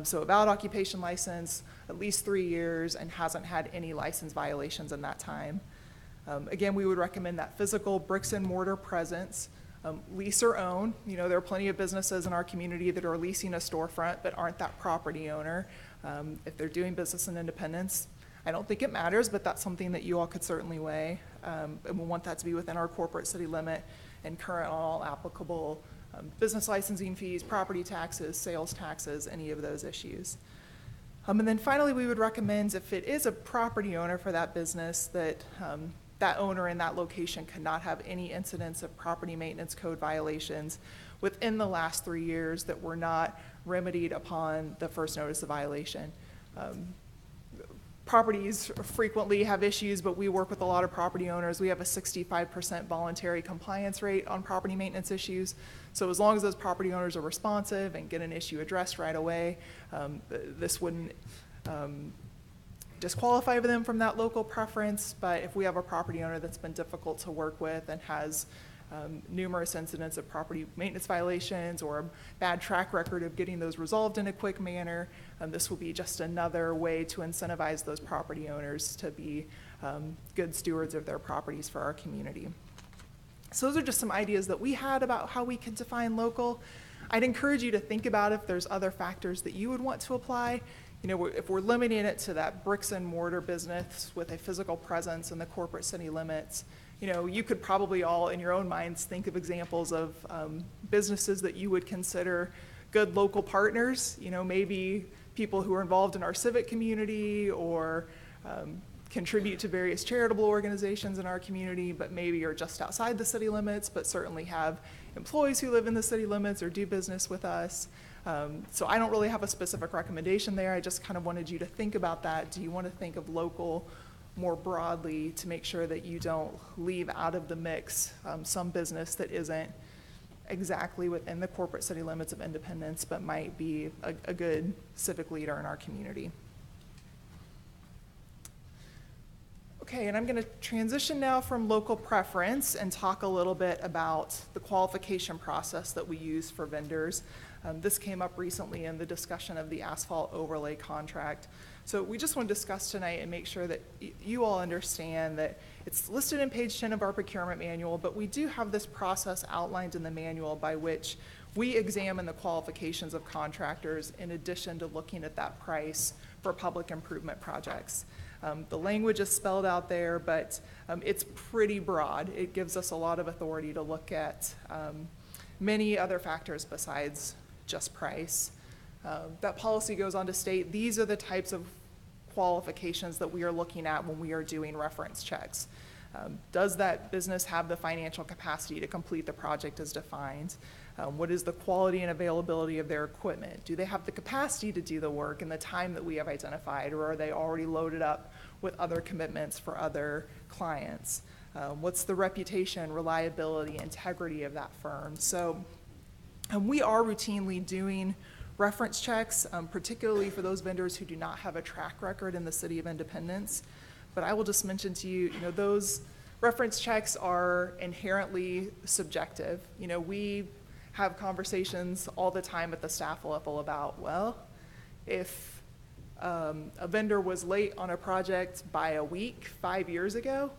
So a valid occupation license, at least 3 years, and hasn't had any license violations in that time. Again, we would recommend that physical bricks and mortar presence, lease or own. You know, there are plenty of businesses in our community that are leasing a storefront but aren't that property owner. If they're doing business in Independence, I don't think it matters, but that's something that you all could certainly weigh. And we want that to be within our corporate city limit and current on all applicable business licensing fees, property taxes, sales taxes, any of those issues. And then finally, we would recommend if it is a property owner for that business that that owner in that location cannot have any incidents of property maintenance code violations within the last 3 years that were not remedied upon the first notice of violation. Properties frequently have issues, but we work with a lot of property owners. We have a 65% voluntary compliance rate on property maintenance issues. So as long as those property owners are responsive and get an issue addressed right away, this wouldn't disqualify them from that local preference. But if we have a property owner that's been difficult to work with and has numerous incidents of property maintenance violations or a bad track record of getting those resolved in a quick manner, this will be just another way to incentivize those property owners to be good stewards of their properties for our community. So those are just some ideas that we had about how we can define local. I'd encourage you to think about if there's other factors that you would want to apply. You know, if we're limiting it to that bricks and mortar business with a physical presence in the corporate city limits, you know, you could probably all in your own minds think of examples of businesses that you would consider good local partners, you know, maybe people who are involved in our civic community or contribute to various charitable organizations in our community, but maybe are just outside the city limits, but certainly have employees who live in the city limits or do business with us. So I don't really have a specific recommendation there. I just kind of wanted you to think about that. Do you want to think of local more broadly to make sure that you don't leave out of the mix some business that isn't exactly within the corporate city limits of Independence, but might be a good civic leader in our community? Okay, and I'm going to transition now from local preference and talk a little bit about the qualification process that we use for vendors. This came up recently in the discussion of the asphalt overlay contract. So we just want to discuss tonight and make sure that you all understand that it's listed in page 10 of our procurement manual, but we do have this process outlined in the manual by which we examine the qualifications of contractors in addition to looking at that price for public improvement projects. The language is spelled out there, but it's pretty broad. It gives us a lot of authority to look at many other factors besides just price. That policy goes on to state these are the types of qualifications that we are looking at when we are doing reference checks. Does that business have the financial capacity to complete the project as defined? What is the quality and availability of their equipment? Do they have the capacity to do the work in the time that we have identified, or are they already loaded up with other commitments for other clients? What's the reputation, reliability, integrity of that firm? So we are routinely doing reference checks, particularly for those vendors who do not have a track record in the city of Independence. But I will just mention to you, those reference checks are inherently subjective. We have conversations all the time at the staff level about, well, if a vendor was late on a project by a week 5 years ago,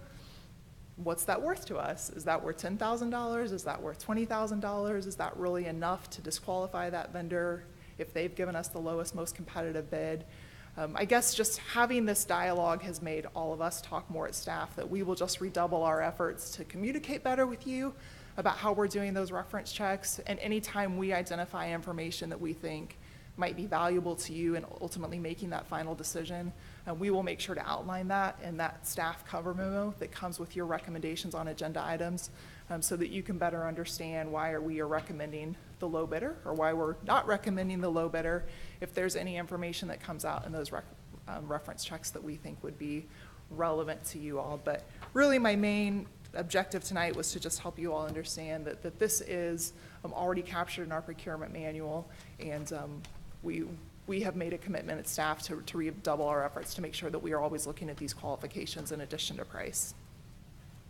what's that worth to us? Is that worth $10,000? Is that worth $20,000? Is that really enough to disqualify that vendor if they've given us the lowest, most competitive bid? I guess just having this dialogue has made all of us talk more at staff, that we will just redouble our efforts to communicate better with you about how we're doing those reference checks. And anytime we identify information that we think might be valuable to you and ultimately making that final decision, we will make sure to outline that in that staff cover memo that comes with your recommendations on agenda items, so that you can better understand why we are recommending the low bidder or why we're not recommending the low bidder, if there's any information that comes out in those reference checks that we think would be relevant to you all. But really my main objective tonight was to just help you all understand that this is already captured in our procurement manual, and we have made a commitment at staff to redouble our efforts to make sure that we are always looking at these qualifications in addition to price.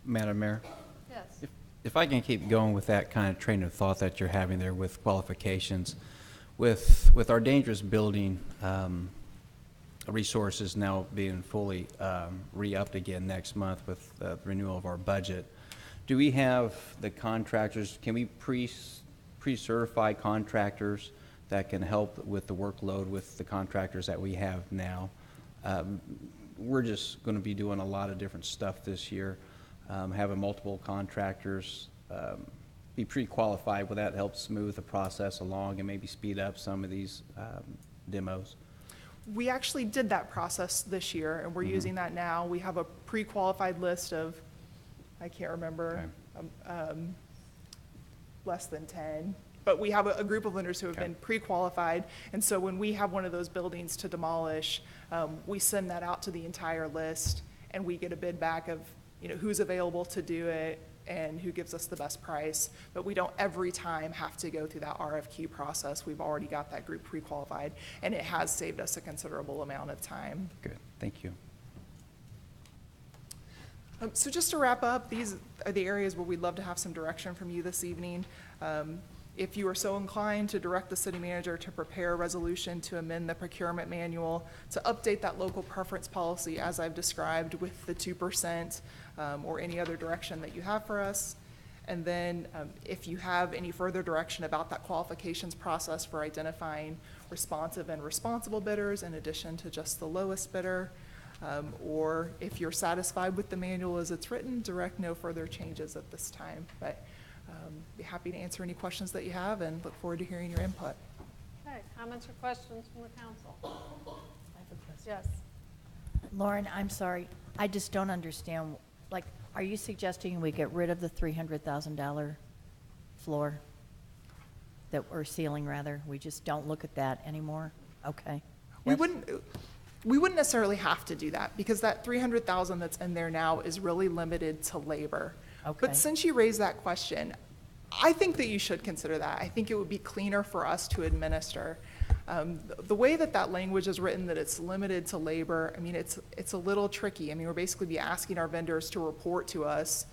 Madam Mayor, Yes. if I can keep going with that kind of train of thought that you're having there with qualifications, with our dangerous building resources now being fully re-upped again next month with the renewal of our budget, do we have the contractors, can we pre-certify contractors that can help with the workload with the contractors that we have now? We're just going to be doing a lot of different stuff this year. Having multiple contractors be pre-qualified, will that help smooth the process along and maybe speed up some of these demos? We actually did that process this year, and we're using that now. We have a pre-qualified list of, I can't remember, less than 10. But we have a group of vendors who have been pre-qualified, and so when we have one of those buildings to demolish, we send that out to the entire list, and we get a bid back of, you know, who's available to do it and who gives us the best price. But we don't every time have to go through that RFQ process. We've already got that group pre-qualified, and it has saved us a considerable amount of time. Good, thank you. So just to wrap up, these are the areas where we'd love to have some direction from you this evening. If you are so inclined to direct the city manager to prepare a resolution to amend the procurement manual, to update that local preference policy as I've described with the 2%, or any other direction that you have for us. And then if you have any further direction about that qualifications process for identifying responsive and responsible bidders in addition to just the lowest bidder, or if you're satisfied with the manual as it's written, direct no further changes at this time. But be happy to answer any questions that you have and look forward to hearing your input. Okay, comments or questions from the council? I have a question. Yes. Lauren, I'm sorry, I just don't understand, like, are you suggesting we get rid of the $300,000 floor? Or ceiling, rather? We just don't look at that anymore? Okay. We wouldn't necessarily have to do that, because that 300,000 that's in there now is really limited to labor. Okay. But since you raised that question, I think that you should consider that. I think it would be cleaner for us to administer. The way that that language is written, that it's limited to labor, I mean, it's a little tricky. I mean, we're basically be asking our vendors to report to us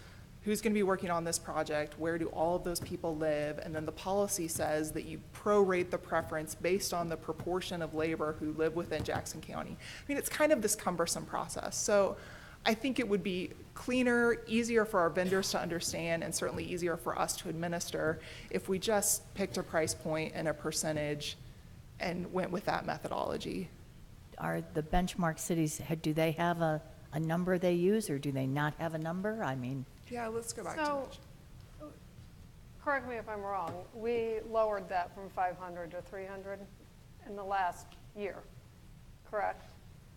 who's going to be working on this project, where do all of those people live, and then the policy says that you prorate the preference based on the proportion of labor who live within Jackson County. I mean, it's kind of this cumbersome process. So I think it would be cleaner, easier for our vendors to understand, and certainly easier for us to administer if we just picked a price point and a percentage and went with that methodology. Are the benchmark cities, do they have a number they use, or do they not have a number? I mean, Yeah, let's go back to So, that. correct me if I'm wrong, we lowered that from 500 to 300 in the last year, correct?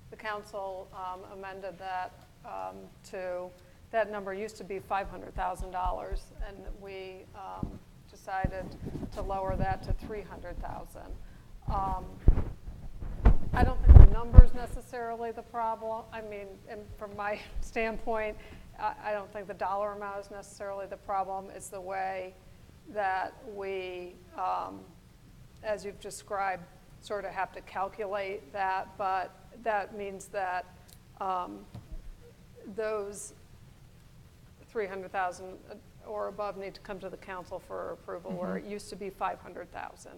The council amended that to, that number used to be $500,000, and we decided to lower that to 300,000. I don't think the number's necessarily the problem. I mean, and from my standpoint, I don't think the dollar amount is necessarily the problem. It's the way that we, as you've described, sort of have to calculate that, but that means that those 300,000 or above need to come to the council for approval, where it used to be 500,000.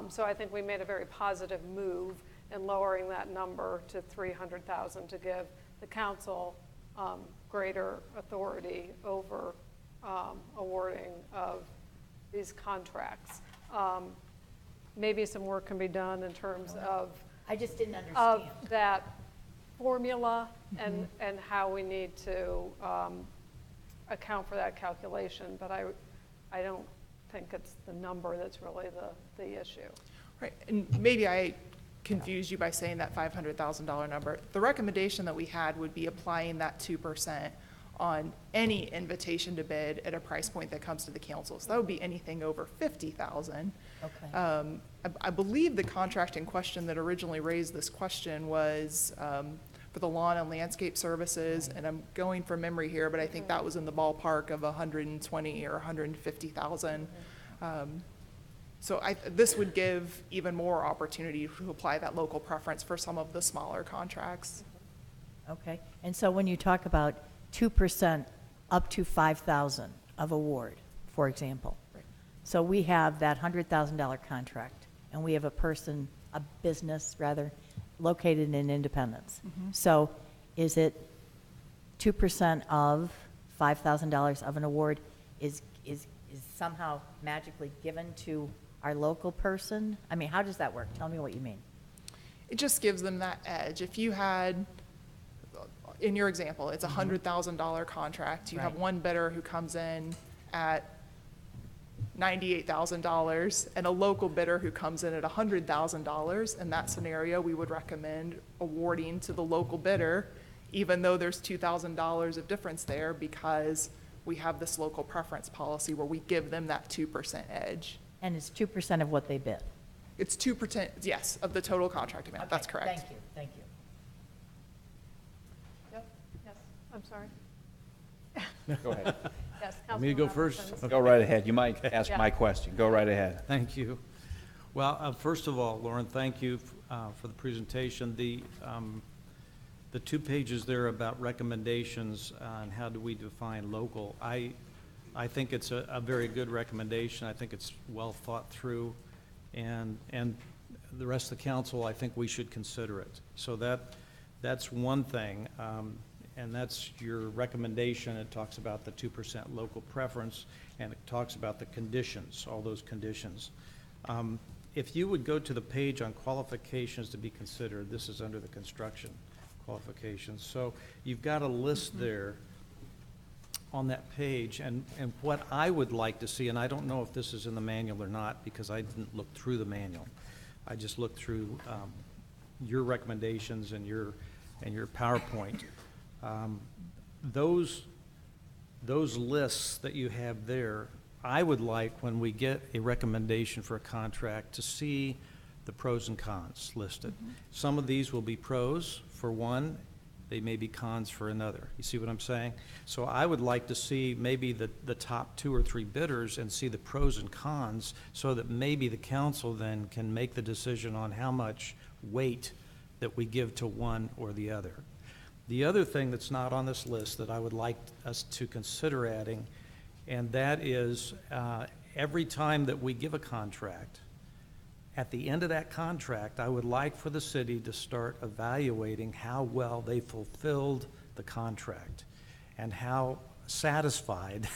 So I think we made a very positive move and lowering that number to 300,000 to give the council greater authority over awarding of these contracts. Maybe some work can be done in terms of I just didn't understand. of that formula and how we need to account for that calculation, but I don't think it's the number that's really the issue. Right, and maybe I confused you by saying that $500,000 number. The recommendation that we had would be applying that 2% on any invitation to bid at a price point that comes to the council. So that would be anything over 50,000. Okay. I believe the contract in question that originally raised this question was for the lawn and landscape services, and I'm going from memory here, but I think that was in the ballpark of 120 or 150,000. So this would give even more opportunity to apply that local preference for some of the smaller contracts. Okay, and so when you talk about 2% up to 5,000 of award, for example. Right. So we have that $100,000 contract, and we have a person, a business rather, located in Independence. So is it 2% of $5,000 of an award is somehow magically given to our local person? I mean, how does that work? Tell me what you mean. It just gives them that edge. If you had, in your example, it's a $100,000 contract. You have Right. one bidder who comes in at $98,000 and a local bidder who comes in at $100,000. In that scenario, we would recommend awarding to the local bidder, even though there's $2,000 of difference there, because we have this local preference policy where we give them that 2% edge. And it's 2% of what they bid? It's 2%, yes, of the total contract amount. That's Okay, correct. Thank you, thank you. Yep, yes, I'm sorry. Go ahead. Yes, Want me to go Councilman first? Robinson. Go right ahead. You might ask Yeah. my question. Go right ahead. Thank you. Well, first of all, Lauren, thank you for the presentation. The 2 pages there about recommendations and how do we define local, I think it's a very good recommendation. I think it's well thought through, and the rest of the council, I think we should consider it. So that's one thing, and that's your recommendation. It talks about the 2% local preference, and it talks about the conditions, all those conditions. If you would go to the page on qualifications to be considered, this is under the construction qualifications. So you've got a list there on that page, and what I would like to see, and I don't know if this is in the manual or not, because I didn't look through the manual. I just looked through your recommendations and your PowerPoint. Those lists that you have there, I would like, when we get a recommendation for a contract, to see the pros and cons listed. Some of these will be pros for one, they may be cons for another. You see what I'm saying? So I would like to see maybe the top 2 or 3 bidders and see the pros and cons, so that maybe the council then can make the decision on how much weight that we give to one or the other. The other thing that's not on this list that I would like us to consider adding, and that is every time that we give a contract, at the end of that contract, I would like for the city to start evaluating how well they fulfilled the contract and how satisfied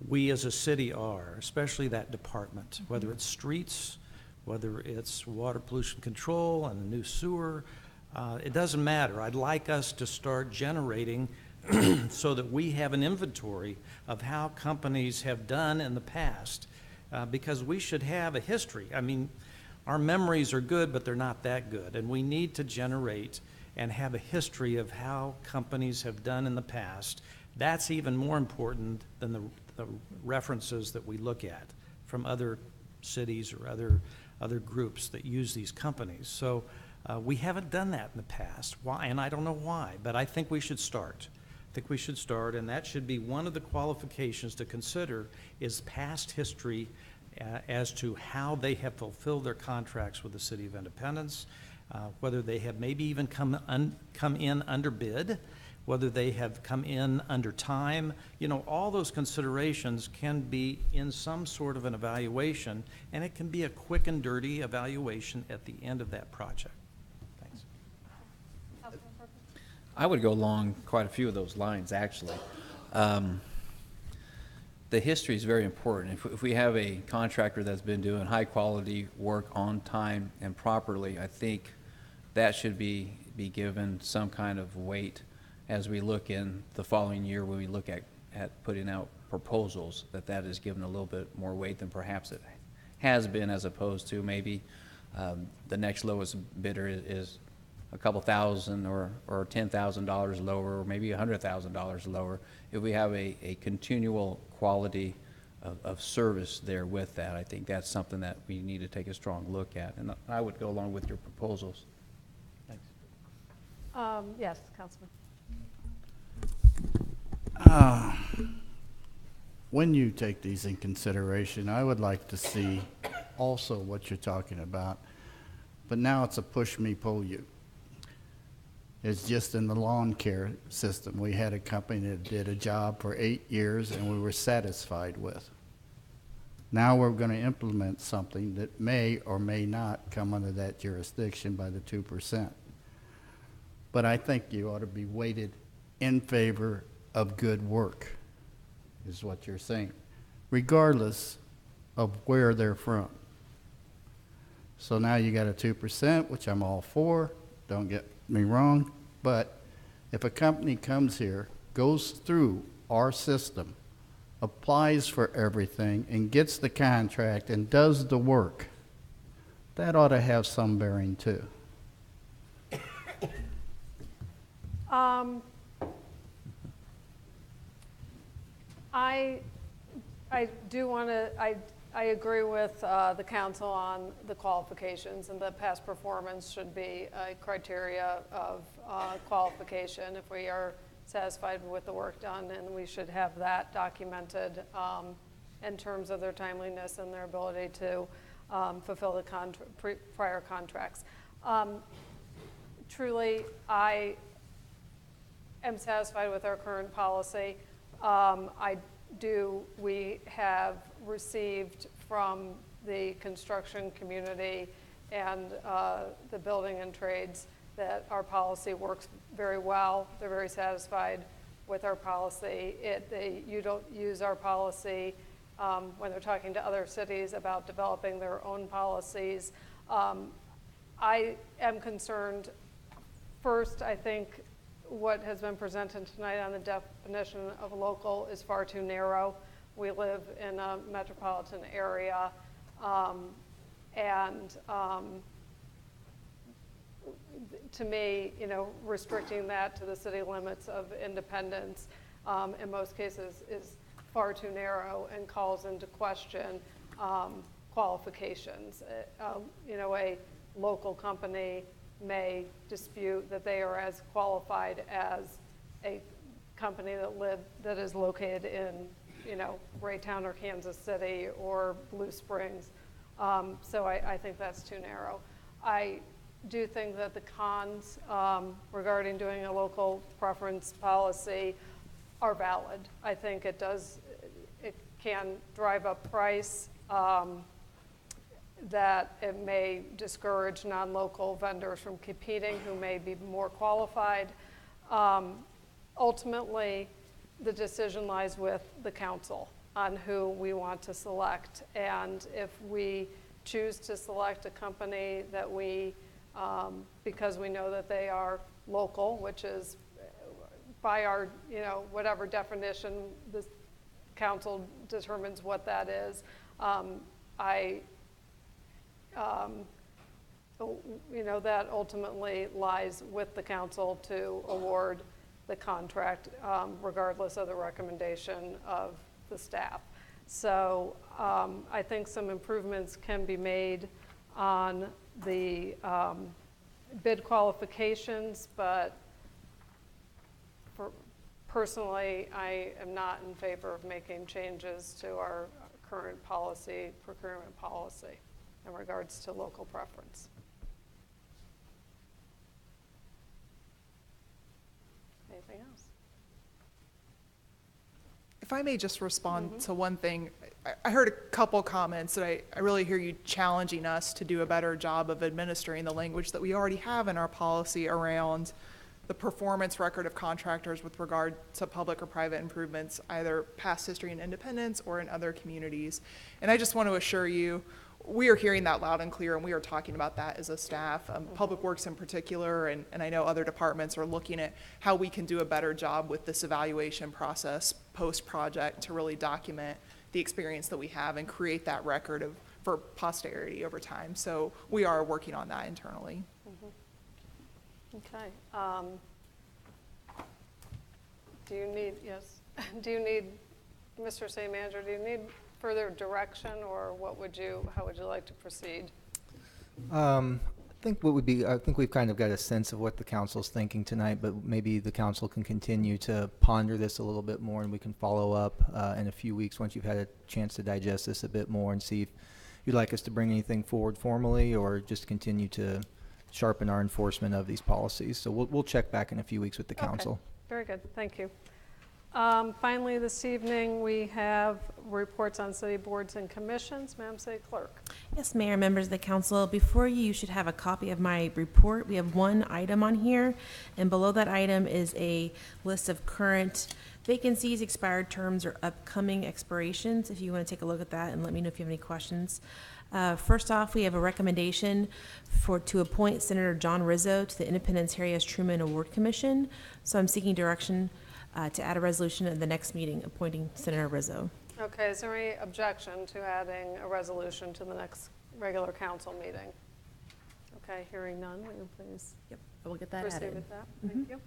we as a city are, especially that department, whether it's streets, whether it's water pollution control and a new sewer. It doesn't matter. I'd like us to start generating so that we have an inventory of how companies have done in the past, because we should have a history. I mean, our memories are good, but they're not that good, and we need to generate and have a history of how companies have done in the past. That's even more important than the references that we look at from other cities or other groups that use these companies. So we haven't done that in the past. Why? And I don't know why, but I think we should start. And that should be one of the qualifications to consider, is past history as to how they have fulfilled their contracts with the City of Independence, whether they have maybe even come in under bid, whether they have come in under time. You know, all those considerations can be in some sort of an evaluation, and it can be a quick and dirty evaluation at the end of that project. I would go along quite a few of those lines, actually. The history is very important. If we have a contractor that's been doing high-quality work on time and properly, I think that should be given some kind of weight as we look in the following year when we look at putting out proposals, that is given a little bit more weight than perhaps it has been, as opposed to maybe the next lowest bidder is a couple thousand or $10,000 lower, or maybe $100,000 lower. If we have a continual quality of service there with that, I think that's something that we need to take a strong look at. And I would go along with your proposals. Thanks. Yes, Councilman. When you take these in consideration, I would like to see also what you're talking about, but now it's a push me, pull you. It's just in the lawn care system. We had a company that did a job for 8 years and we were satisfied with. Now we're going to implement something that may or may not come under that jurisdiction by the 2%. But I think you ought to be weighted in favor of good work, is what you're saying, regardless of where they're from. So now you got a 2%, which I'm all for, don't get me wrong, but if a company comes here, goes through our system, applies for everything, and gets the contract and does the work, that ought to have some bearing too. I do want to, I agree with the council on the qualifications, and the past performance should be a criteria of qualification if we are satisfied with the work done, and we should have that documented in terms of their timeliness and their ability to fulfill the prior contracts. Truly, I am satisfied with our current policy. We have received from the construction community and the building and trades that our policy works very well. They're very satisfied with our policy. You don't use our policy when they're talking to other cities about developing their own policies. I am concerned, first, I think what has been presented tonight on the definition of local is far too narrow. We live in a metropolitan area, to me, restricting that to the city limits of Independence in most cases is far too narrow and calls into question qualifications. A local company may dispute that they are as qualified as a company that is located in, Raytown or Kansas City or Blue Springs. So I think that's too narrow. I do think that the cons regarding doing a local preference policy are valid. I think it can drive up price, that it may discourage non-local vendors from competing who may be more qualified. Ultimately, the decision lies with the council on who we want to select. And if we choose to select a company that because we know that they are local, which is by our, whatever definition the council determines what that is, that ultimately lies with the council to award the contract, regardless of the recommendation of the staff. So I think some improvements can be made on the bid qualifications, but personally, I am not in favor of making changes to our current procurement policy in regards to local preference. Anything else? If I may just respond to one thing, I heard a couple comments that I really hear you challenging us to do a better job of administering the language that we already have in our policy around the performance record of contractors with regard to public or private improvements, either past history in Independence or in other communities. And I just want to assure you, we are hearing that loud and clear, and we are talking about that as a staff, Public Works in particular, and I know other departments are looking at how we can do a better job with this evaluation process post-project to really document the experience that we have and create that record for posterity over time. So we are working on that internally. Okay. Do you need, yes, do you need, Mr. City Manager, do you need further direction, or how would you like to proceed? I think we've kind of got a sense of what the council's thinking tonight, but maybe the council can continue to ponder this a little bit more, and we can follow up in a few weeks once you've had a chance to digest this a bit more and see if you'd like us to bring anything forward formally or just continue to sharpen our enforcement of these policies. So we'll check back in a few weeks with the council. Okay. Very good, thank you. Finally, this evening, we have reports on city boards and commissions. Madam City Clerk. Yes, Mayor, members of the council, before you should have a copy of my report. We have one item on here, and below that item is a list of current vacancies, expired terms, or upcoming expirations. If you want to take a look at that and let me know if you have any questions. First off, we have a recommendation to appoint Senator John Rizzo to the Independence Harry S. Truman Award Commission. So I'm seeking direction to add a resolution at the next meeting appointing Senator Rizzo. Okay, is there any objection to adding a resolution to the next regular council meeting? Okay, hearing none, will you please Yep, I will get that proceed added. with that? Thank you.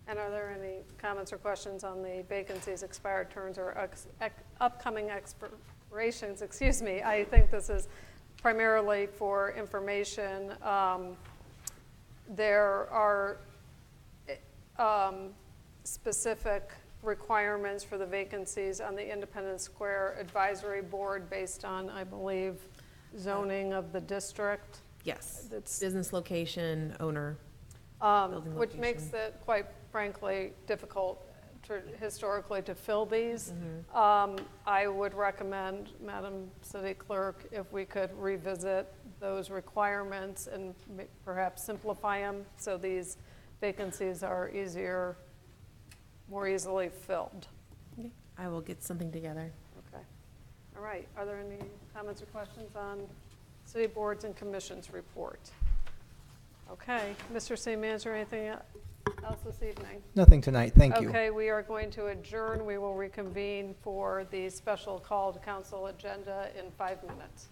And are there any comments or questions on the vacancies, expired terms, or upcoming expirations? Excuse me, I think this is primarily for information. There are specific requirements for the vacancies on the Independence Square Advisory Board based on, I believe, zoning of the district. Yes, That's, business location, owner, building which location. makes it, quite frankly, difficult historically to fill these. I would recommend, Madam City Clerk, if we could revisit those requirements and perhaps simplify them so these vacancies are more easily filled. Okay, I will get something together. Okay. All right. Are there any comments or questions on city boards and commissions report? Okay. Mr. City Manager, anything else this evening? Nothing tonight, thank you. Okay, we are going to adjourn. We will reconvene for the special call to council agenda in 5 minutes.